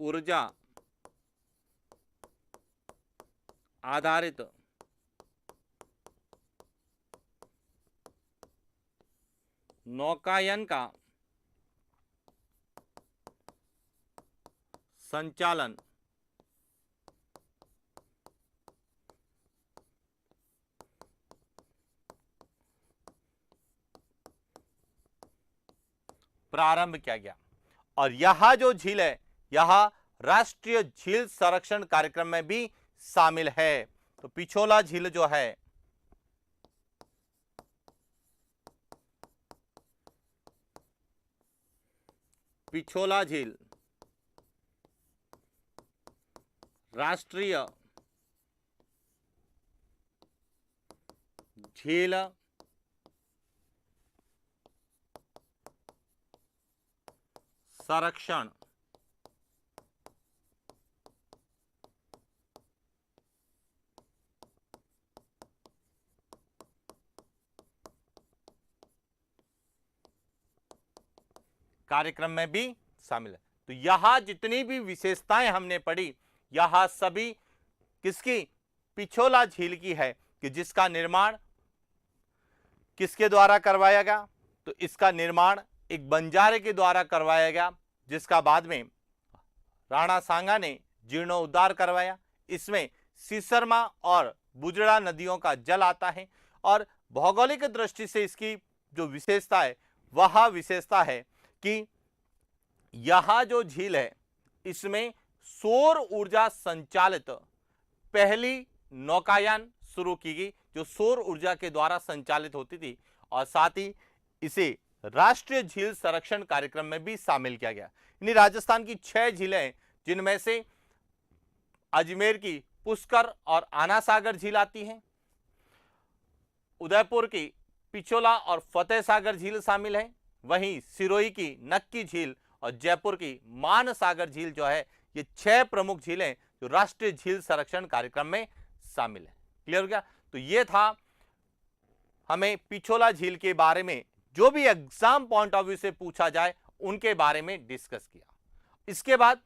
A: ऊर्जा आधारित नौकायन का संचालन प्रारंभ किया गया और यह जो झील है यह राष्ट्रीय झील संरक्षण कार्यक्रम में भी शामिल है। तो पिछोला झील जो है पिछोला झील राष्ट्रीय झील संरक्षण कार्यक्रम में भी शामिल है। तो यह जितनी भी विशेषताएं हमने पढ़ी यह सभी किसकी पिछोला झील की है कि जिसका निर्माण किसके द्वारा करवाया गया। तो इसका निर्माण एक बंजारे के द्वारा करवाया गया जिसका बाद में राणा सांगा ने जीर्णोद्धार करवाया। इसमें सीसरमा और बुजड़ा नदियों का जल आता है और भौगोलिक दृष्टि से इसकी जो विशेषता है वह विशेषता है कि यह जो झील है इसमें सौर ऊर्जा संचालित पहली नौकायान शुरू की गई जो सौर ऊर्जा के द्वारा संचालित होती थी और साथ ही इसे राष्ट्रीय झील संरक्षण कार्यक्रम में भी शामिल किया गया। यानी राजस्थान की 6 झीलें जिनमें से अजमेर की पुष्कर और आना सागर झील आती है, उदयपुर की पिछोला और फतेह सागर झील शामिल है, वहीं सिरोही की नक्की झील और जयपुर की मान सागर झील जो है ये 6 प्रमुख झीलें जो राष्ट्रीय झील संरक्षण कार्यक्रम में शामिल है। क्लियर हो गया। तो ये था हमें पिछोला झील के बारे में जो भी एग्जाम पॉइंट ऑफ व्यू से पूछा जाए उनके बारे में डिस्कस किया। इसके बाद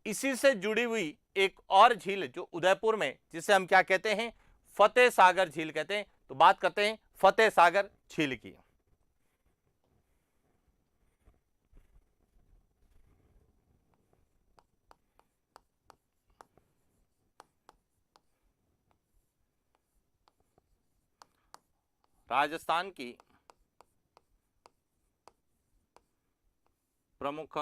A: इसी से जुड़ी हुई एक और झील जो उदयपुर में जिसे हम क्या कहते हैं फतेह सागर झील कहते हैं। तो बात करते हैं फतेह सागर झील की। राजस्थान की प्रमुख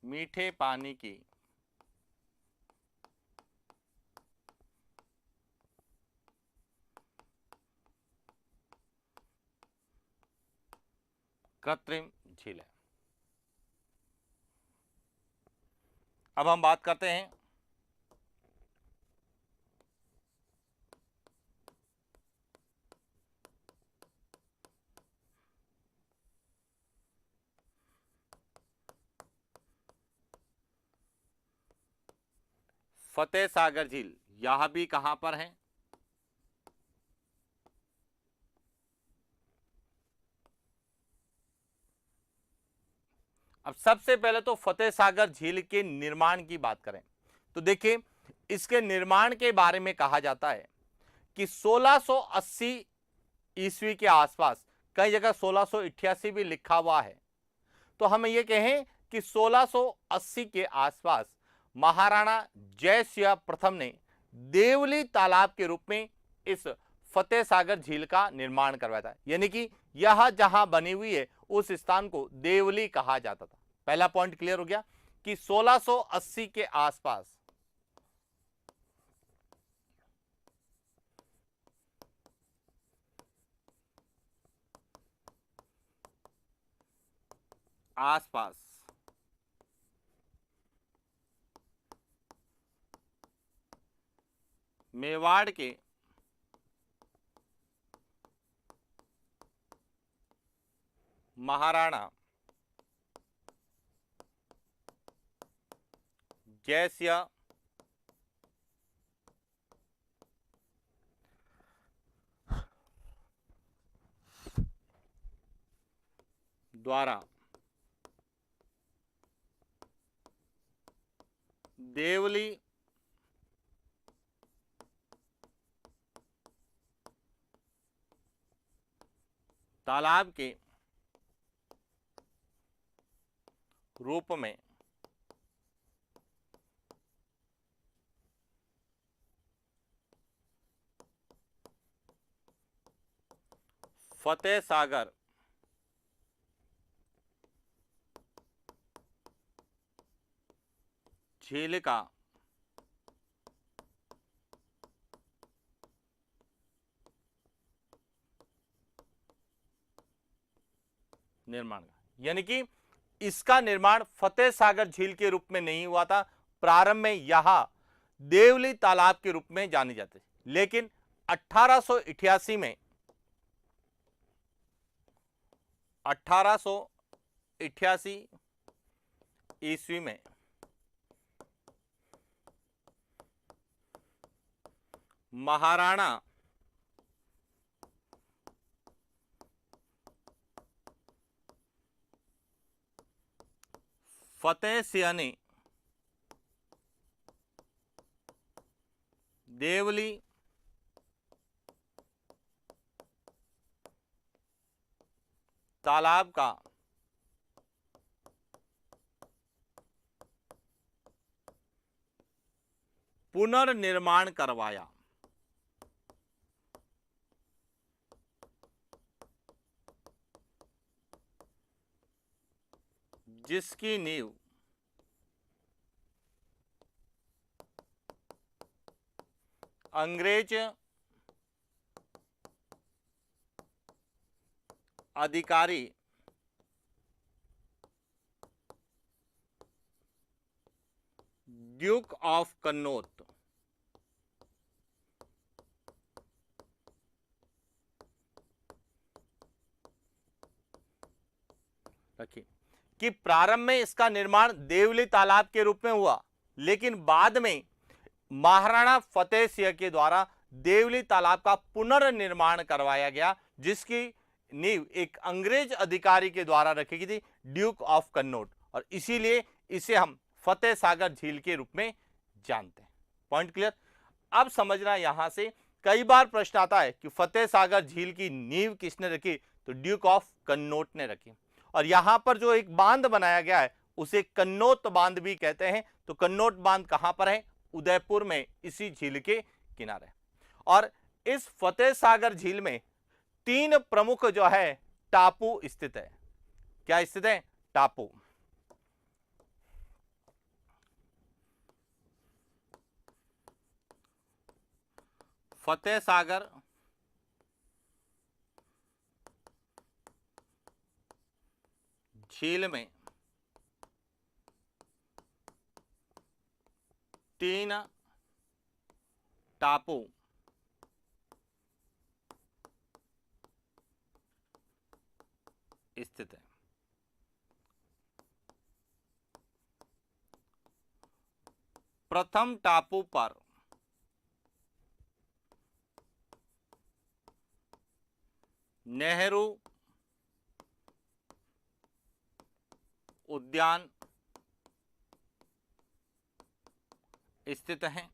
A: मीठे पानी की कृत्रिम झील है। अब हम बात करते हैं फतेह सागर झील, यह भी कहां पर है? अब सबसे पहले तो फतेह सागर झील के निर्माण की बात करें तो देखिए, इसके निर्माण के बारे में कहा जाता है कि 1680 ईस्वी के आसपास, कई जगह 1688 भी लिखा हुआ है, तो हम ये कहें कि 1680 के आसपास महाराणा जय सिंह प्रथम ने देवली तालाब के रूप में इस फतेह सागर झील का निर्माण करवाया था। यानी कि यह जहां बनी हुई है उस स्थान को देवली कहा जाता था। पहला पॉइंट क्लियर हो गया कि 1680 के आसपास मेवाड़ के महाराणा जय सिंह द्वारा देवली तालाब के रूप में फतेह सागर झील का निर्माण, यानी कि इसका निर्माण फतेह सागर झील के रूप में नहीं हुआ था। प्रारंभ में यह देवली तालाब के रूप में जानी जाती, लेकिन 1888 में 1888 ईस्वी में महाराणा फतेह सिंह ने देवली तालाब का पुनर्निर्माण करवाया, जिसकी नींव अंग्रेज अधिकारी ड्यूक ऑफ कन्नौज रखिए कि प्रारंभ में इसका निर्माण देवली तालाब के रूप में हुआ, लेकिन बाद में महाराणा फतेह सिंह के द्वारा देवली तालाब का पुनर्निर्माण करवाया गया, जिसकी नींव एक अंग्रेज अधिकारी के द्वारा रखी गई थी, ड्यूक ऑफ कन्नौज, और इसीलिए इसे हम फतेह सागर झील के रूप में जानते हैं। Point clear? अब समझना, यहां से कई बार प्रश्न आता है कि फतेह सागर झील की नींव किसने रखी, तो ड्यूक ऑफ कन्नौज ने रखी। और यहां पर जो एक बांध बनाया गया है उसे कन्नौत बांध भी कहते हैं। तो कन्नौत बांध कहां पर है? उदयपुर में, इसी झील के किनारे। और इस फतेह सागर झील में 3 प्रमुख जो है टापू स्थित है। क्या स्थित है? टापू। फतेह सागर झील में 3 टापू स्थित है। प्रथम टापू पर नेहरू उद्यान स्थित है।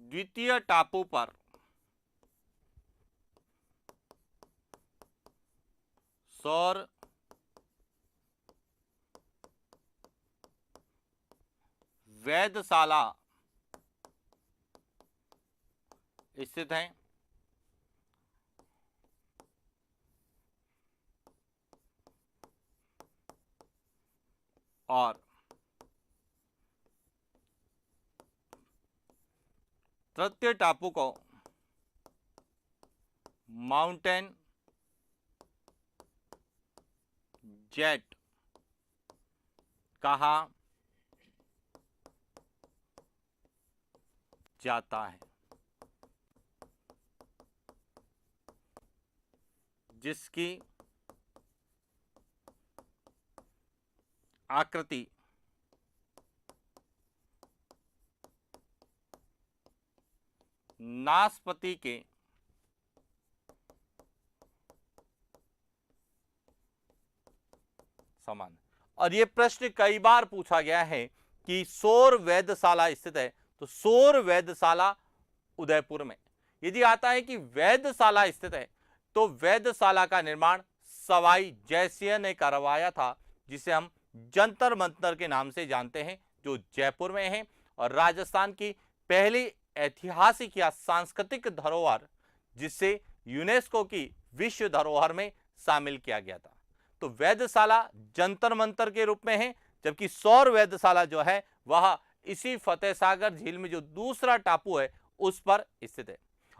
A: द्वितीय टापू पर सौर वेधशाला स्थित है। और तृतीय टापू को माउंटेन जेट कहा जाता है, जिसकी आकृति नाशपाती के समान। और ये प्रश्न कई बार पूछा गया है कि सौर वेधशाला स्थित है, तो सौर वेधशाला उदयपुर में। यदि आता है कि वेधशाला स्थित है, तो वेधशाला का निर्माण सवाई जयसिंह ने करवाया था, जिसे हम जंतर मंतर के नाम से जानते हैं, जो जयपुर में है। और राजस्थान की पहली ऐतिहासिक या सांस्कृतिक धरोहर, जिसे यूनेस्को की विश्व धरोहर में शामिल किया गया था। तो वेधशाला जंतर मंतर के रूप में है, जबकि सौर वेधशाला जो है वह इसी फतेह सागर झील में जो दूसरा टापू है उस पर स्थित है।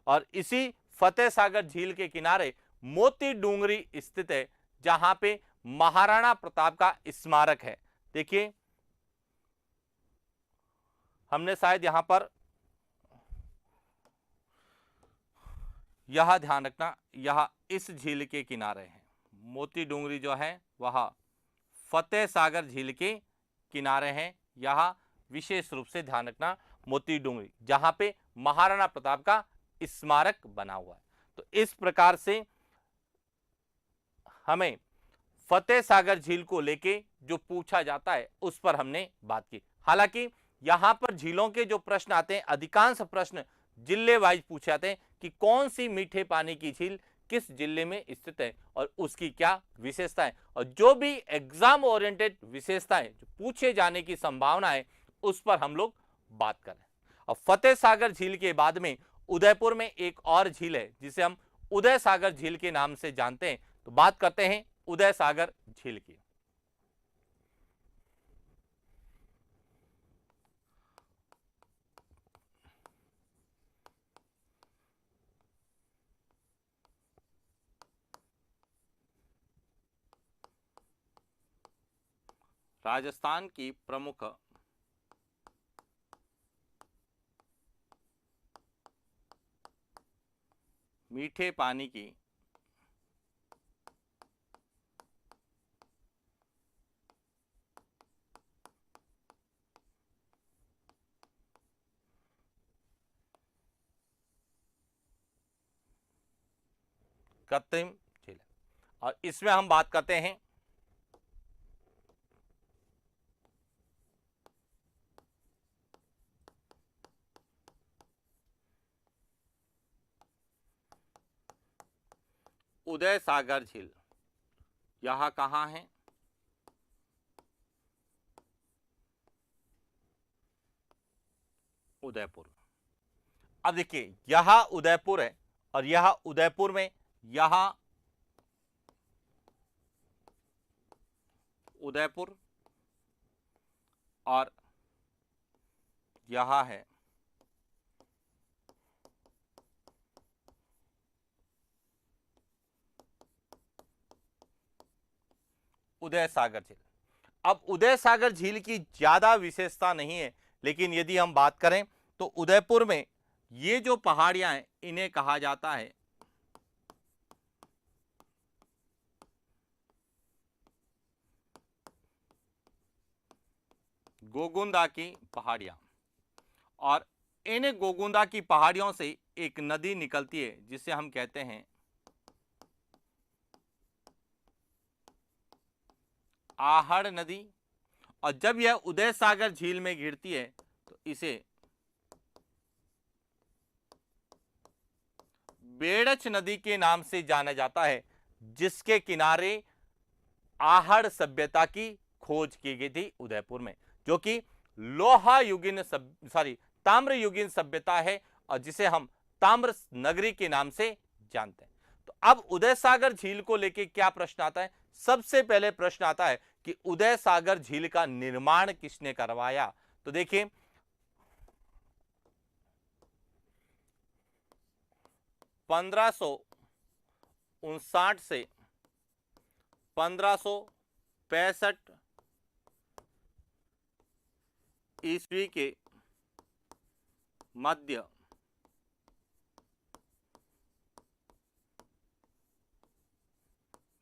A: और इसी फतेह सागर झील के किनारे मोती डूंगरी स्थित है, जहां पे महाराणा प्रताप का स्मारक है। देखिए, हमने शायद यहां पर यह ध्यान रखना, यह इस झील के किनारे है। मोती डूंगरी जो है वह फतेह सागर झील के किनारे है। यह विशेष रूप से ध्यान रखना, मोती डूंगरी, जहां पे महाराणा प्रताप का स्मारक बना हुआ है। तो इस प्रकार से हमें फतेह सागर झील को लेके जो पूछा जाता है उस पर हमने बात की। हालांकि यहां पर झीलों के जो प्रश्न आते हैं, अधिकांश प्रश्न जिले वाइज पूछे जाते हैं कि कौन सी मीठे पानी की झील किस जिले में स्थित है और उसकी क्या विशेषता है। और जो भी एग्जाम ओरिएंटेड विशेषताएं जो पूछे जाने की संभावना है उस पर हम लोग बात करें। और फतेह सागर झील के बाद में उदयपुर में एक और झील है, जिसे हम उदय सागर झील के नाम से जानते हैं। तो बात करते हैं उदय सागर झील की। राजस्थान की प्रमुख मीठे पानी की कृत्रिम झील है। और इसमें हम बात करते हैं उदय सागर झील यह कहाँ है? उदयपुर। अब देखिए यह उदयपुर है और यह उदयपुर में यहां उदयपुर और यह है उदय सागर झील। अब उदय सागर झील की ज्यादा विशेषता नहीं है, लेकिन यदि हम बात करें तो उदयपुर में ये जो पहाड़ियां हैं इन्हें कहा जाता है गोगुंदा की पहाड़ियां, और इन गोगुंदा की पहाड़ियों से एक नदी निकलती है जिसे हम कहते हैं आहड़ नदी। और जब यह उदय सागर झील में गिरती है तो इसे बेड़च नदी के नाम से जाना जाता है, जिसके किनारे आहड़ सभ्यता की खोज की गई थी उदयपुर में, जो कि लोहा युगीन ताम्र युगीन सभ्यता है और जिसे हम ताम्र नगरी के नाम से जानते हैं। तो अब उदय सागर झील को लेकर क्या प्रश्न आता है? सबसे पहले प्रश्न आता है कि उदय सागर झील का निर्माण किसने करवाया? तो देखिए 1559 से 1565 ईस्वी के मध्य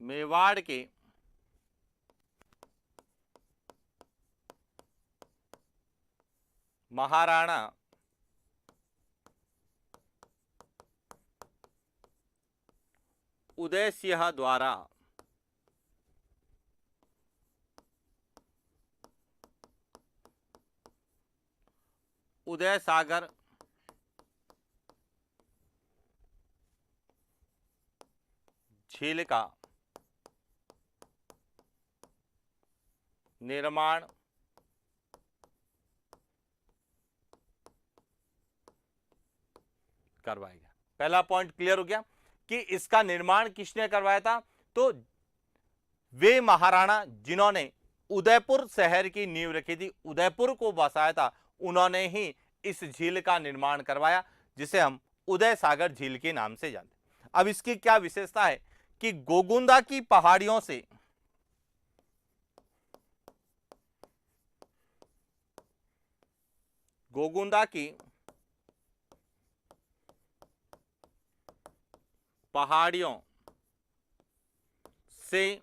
A: मेवाड़ के महाराणा उदय सिंह द्वारा उदय सागर झील का निर्माण करवाएगा। पहला पॉइंट क्लियर हो गया कि इसका निर्माण किसने करवाया था? तो वे महाराणा जिन्होंने उदयपुर शहर की नींव रखी थी, उदयपुर को बसाया था, उन्होंने ही इस झील का निर्माण करवाया जिसे हम उदय सागर झील के नाम से जानते हैं। अब इसकी क्या विशेषता है कि गोगुंदा की पहाड़ियों से गोगुंदा की पहाड़ियों से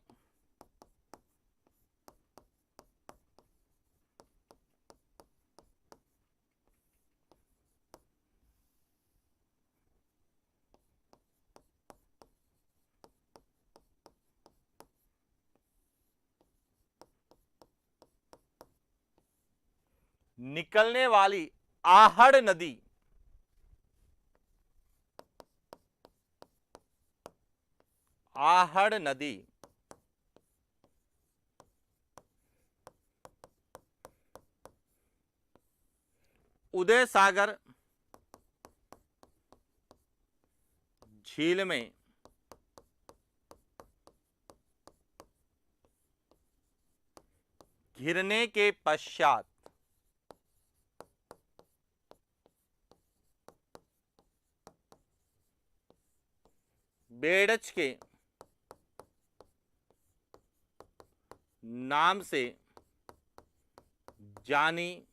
A: निकलने वाली आहड़ नदी उदय सागर झील में घिरने के पश्चात बेड़च के नाम से जानी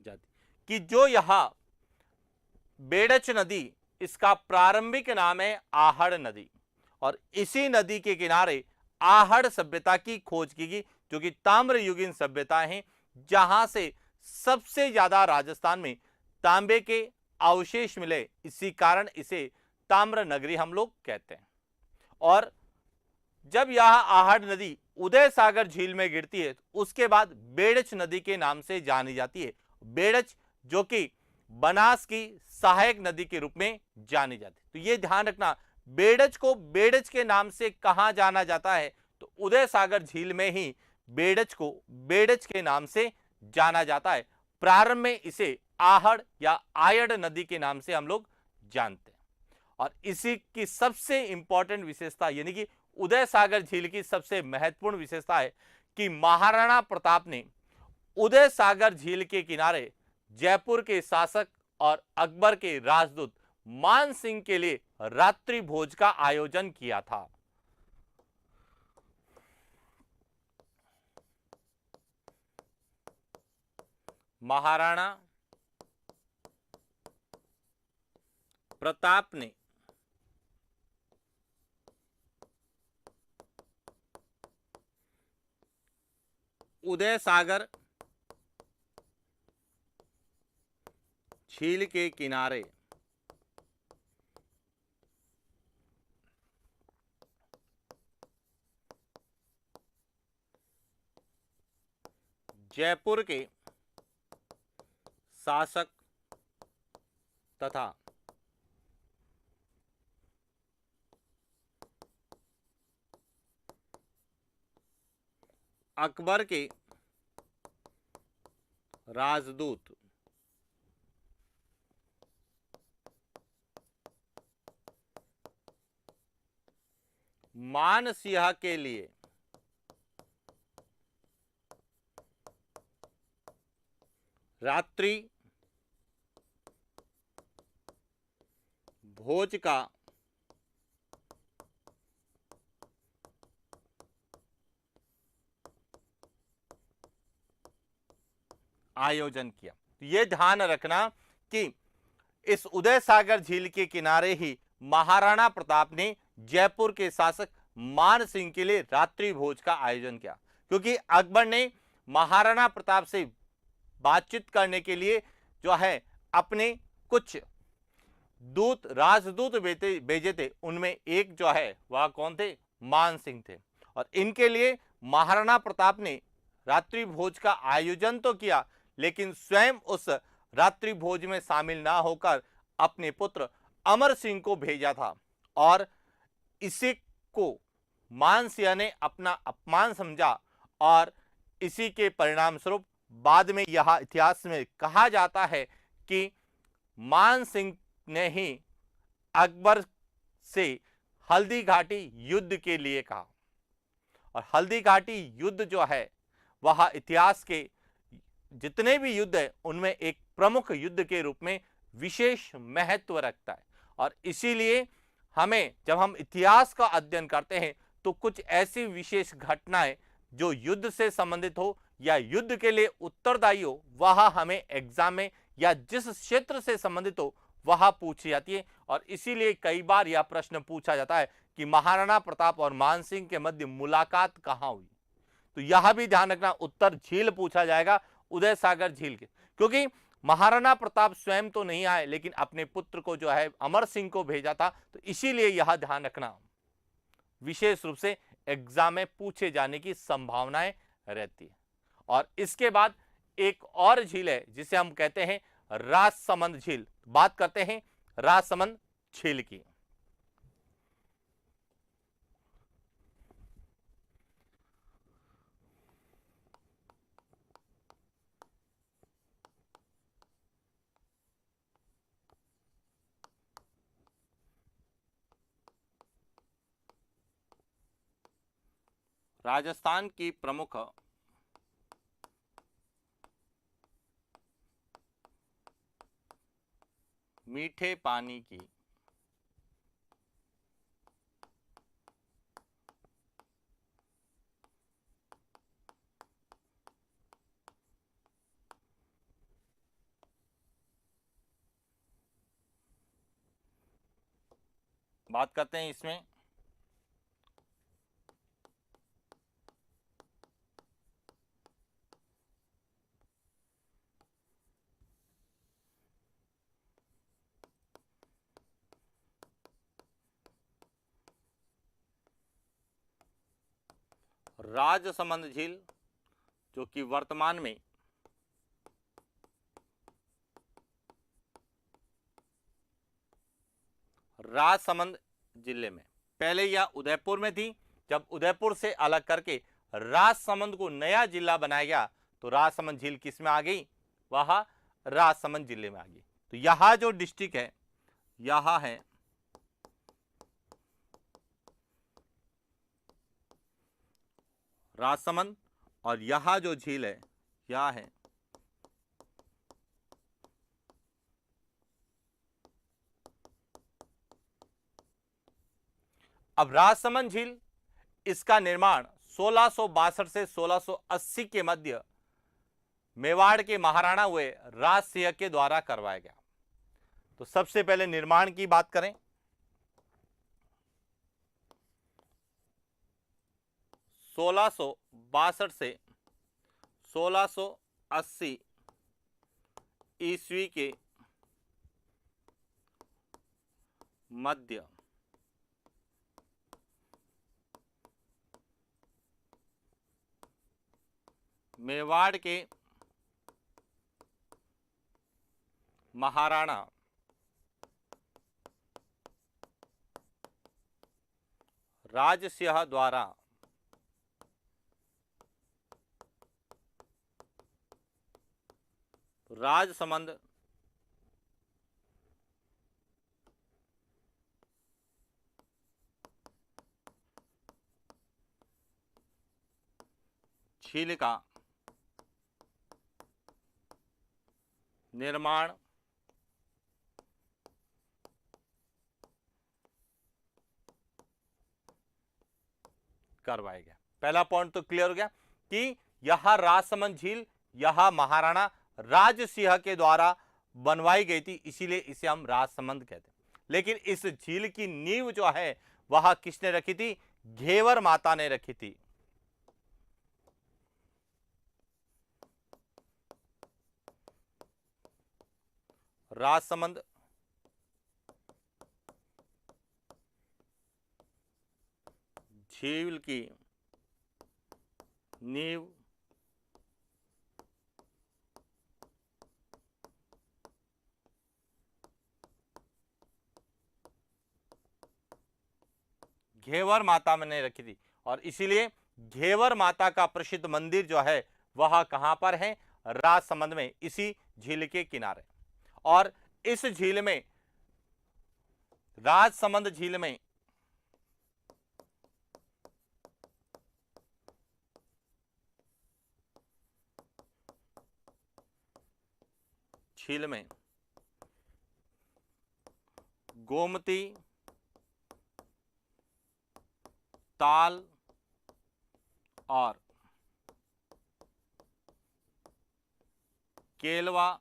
A: जाती, कि जो यह बेड़च नदी इसका प्रारंभिक नाम है आहड़ नदी, और इसी नदी के किनारे आहड़ सभ्यता की खोज की गई, जो कि ताम्र युगीन सभ्यता है, जहां से सबसे ज्यादा राजस्थान में तांबे के अवशेष मिले। इसी कारण इसे ताम्र नगरी हम लोग कहते हैं। और जब यह आहड़ नदी उदय सागर झील में गिरती है तो उसके बाद बेड़च नदी के नाम से जानी जाती है। बेड़च जो कि बनास की सहायक नदी के रूप में जानी जाती है। तो ये ध्यान रखना, बेड़ज को बेड़ज के नाम से कहां जाना जाता है, तो उदय सागर झील में ही बेड़ज को बेड़ज के नाम से जाना जाता है। प्रारंभ में इसे आहड़ या आयड़ नदी के नाम से हम लोग जानते हैं। और इसी की सबसे इंपॉर्टेंट विशेषता यानी कि उदय सागर झील की सबसे महत्वपूर्ण विशेषता है कि महाराणा प्रताप ने उदय सागर झील के किनारे जयपुर के शासक और अकबर के राजदूत मान सिंह के लिए रात्रि भोज का आयोजन किया था। महाराणा प्रताप ने उदय सागर झील के किनारे जयपुर के शासक तथा अकबर के राजदूत मान सिंह के लिए रात्रि भोज का आयोजन किया। तो ये ध्यान रखना कि इस उदय सागर झील के किनारे ही महाराणा प्रताप ने जयपुर के शासक मान सिंह के लिए रात्रि भोज का आयोजन किया, क्योंकि अकबर ने महाराणा प्रताप से बातचीत करने के लिए जो है अपने कुछ दूत राजदूत भेजे थे। उनमें एक जो है वह कौन थे? मान सिंह थे। और इनके लिए महाराणा प्रताप ने रात्रि भोज का आयोजन तो किया, लेकिन स्वयं उस रात्रि भोज में शामिल ना होकर अपने पुत्र अमर सिंह को भेजा था। और इसी को मान सिंह ने अपना अपमान समझा और इसी के परिणाम स्वरूप बाद में यह इतिहास में कहा जाता है कि मान सिंह ने ही अकबर से हल्दी घाटी युद्ध के लिए कहा। और हल्दी घाटी युद्ध जो है वह इतिहास के जितने भी युद्ध है उनमें एक प्रमुख युद्ध के रूप में विशेष महत्व रखता है। और इसीलिए हमें जब हम इतिहास का अध्ययन करते हैं तो कुछ ऐसी विशेष घटनाएं जो युद्ध से संबंधित हो या युद्ध के लिए उत्तरदायी हो, वह हमें एग्जाम में या जिस क्षेत्र से संबंधित हो वह पूछी जाती है। और इसीलिए कई बार यह प्रश्न पूछा जाता है कि महाराणा प्रताप और मान सिंह के मध्य मुलाकात कहां हुई। तो यह भी ध्यान रखना, उत्तर झील पूछा जाएगा, उदय सागर झील के, क्योंकि महाराणा प्रताप स्वयं तो नहीं आए लेकिन अपने पुत्र को जो है अमर सिंह को भेजा था। तो इसीलिए यह ध्यान रखना विशेष रूप से एग्जाम में पूछे जाने की संभावनाएं रहती है। और इसके बाद एक और झील है जिसे हम कहते हैं राजसमंद झील। बात करते हैं राजसमंद झील की। राजस्थान की प्रमुख मीठे पानी की बात करते हैं। इसमें राजसमंद झील जो कि वर्तमान में राजसमंद जिले में। पहले यह उदयपुर में थी। जब उदयपुर से अलग करके राजसमंद को नया जिला बनाया गया तो राजसमंद झील किस में आ गई? वह राजसमंद जिले में आ गई। तो यहां जो डिस्ट्रिक्ट है, यहां है राजसमंद, और यहां जो झील है यह है अब राजसमंद झील। इसका निर्माण 1662 से 1680 के मध्य मेवाड़ के महाराणा हुए राज सिंह के द्वारा करवाया गया। तो सबसे पहले निर्माण की बात करें, 1662 से 1680 ईस्वी के मध्य मेवाड़ के महाराणा राजसिंह द्वारा राजसमंद झील का निर्माण करवाया गया। पहला पॉइंट तो क्लियर हो गया कि यह राजसमंद झील यह महाराणा राज सिंह के द्वारा बनवाई गई थी, इसीलिए इसे हम राजसमंद कहते हैं। लेकिन इस झील की नींव जो है वह किसने रखी थी? घेवर माता ने रखी थी। राजसमंद झील की नींव घेवर माता ने रखी थी, और इसीलिए घेवर माता का प्रसिद्ध मंदिर जो है वह कहां पर है? राजसमंद में, इसी झील के किनारे। और इस झील में, राजसमंद झील में गोमती, ताल और केलवा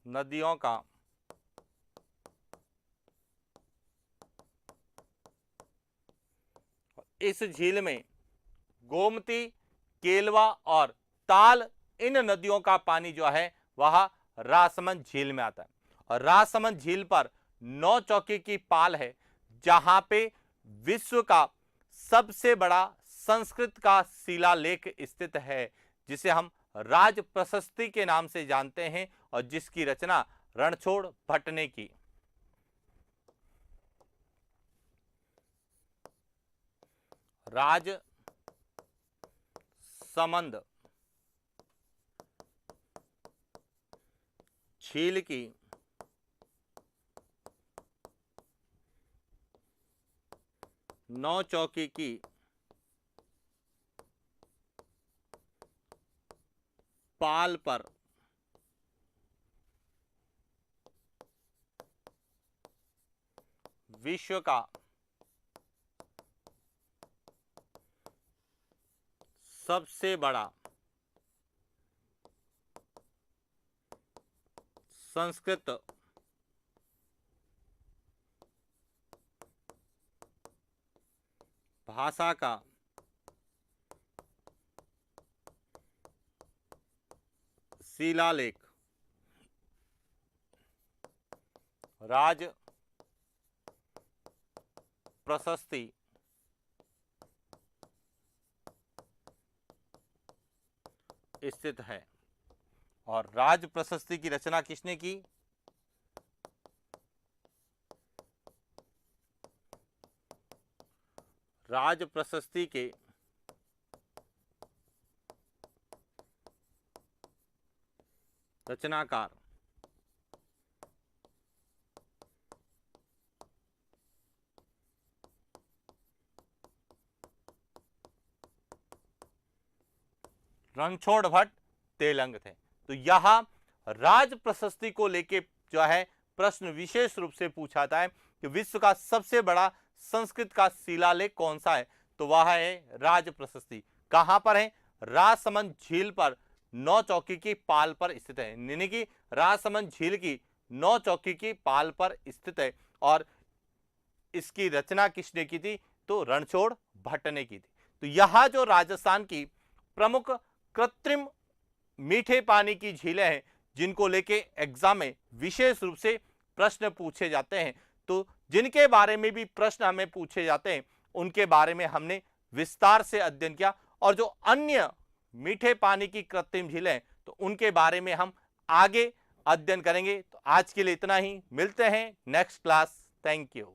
A: नदियों का इस झील में गोमती, केलवा और ताल, इन नदियों का पानी जो है वह राजसमंद झील में आता है। और राजसमंद झील पर 9 चौकी की पाल है, जहां पे विश्व का सबसे बड़ा संस्कृत का शिलालेख स्थित है, जिसे हम राज प्रशस्ति के नाम से जानते हैं और जिसकी रचना रणछोड़ भट्ट ने की। राजसमंद झील की नौ चौकी की पाल पर विश्व का सबसे बड़ा संस्कृत भाषा का शिलालेख राज प्रशस्ति स्थित है। और राज प्रशस्ति की रचना किसने की? राज प्रशस्ति के रचनाकार रणछोड़ भट्ट तेलंग थे। तो यह राज प्रशस्ति को लेके जो है प्रश्न विशेष रूप से पूछा था कि विश्व का सबसे बड़ा संस्कृत का शिलालेख कौन सा है? तो वह है राज प्रशस्ति। कहां पर है? राजसमंद झील पर नौ चौकी की पाल पर स्थित है, यानी कि राजसमंद झील की नौ चौकी की पाल पर स्थित है। और इसकी रचना किसने की थी? तो रणछोड़ भट्ट ने की थी। तो यह जो राजस्थान की प्रमुख कृत्रिम मीठे पानी की झीलें हैं जिनको लेके एग्जाम में विशेष रूप से प्रश्न पूछे जाते हैं, तो जिनके बारे में भी प्रश्न हमें पूछे जाते हैं उनके बारे में हमने विस्तार से अध्ययन किया। और जो अन्य मीठे पानी की कृत्रिम झीलें तो उनके बारे में हम आगे अध्ययन करेंगे। तो आज के लिए इतना ही, मिलते हैं नेक्स्ट क्लास। Thank you.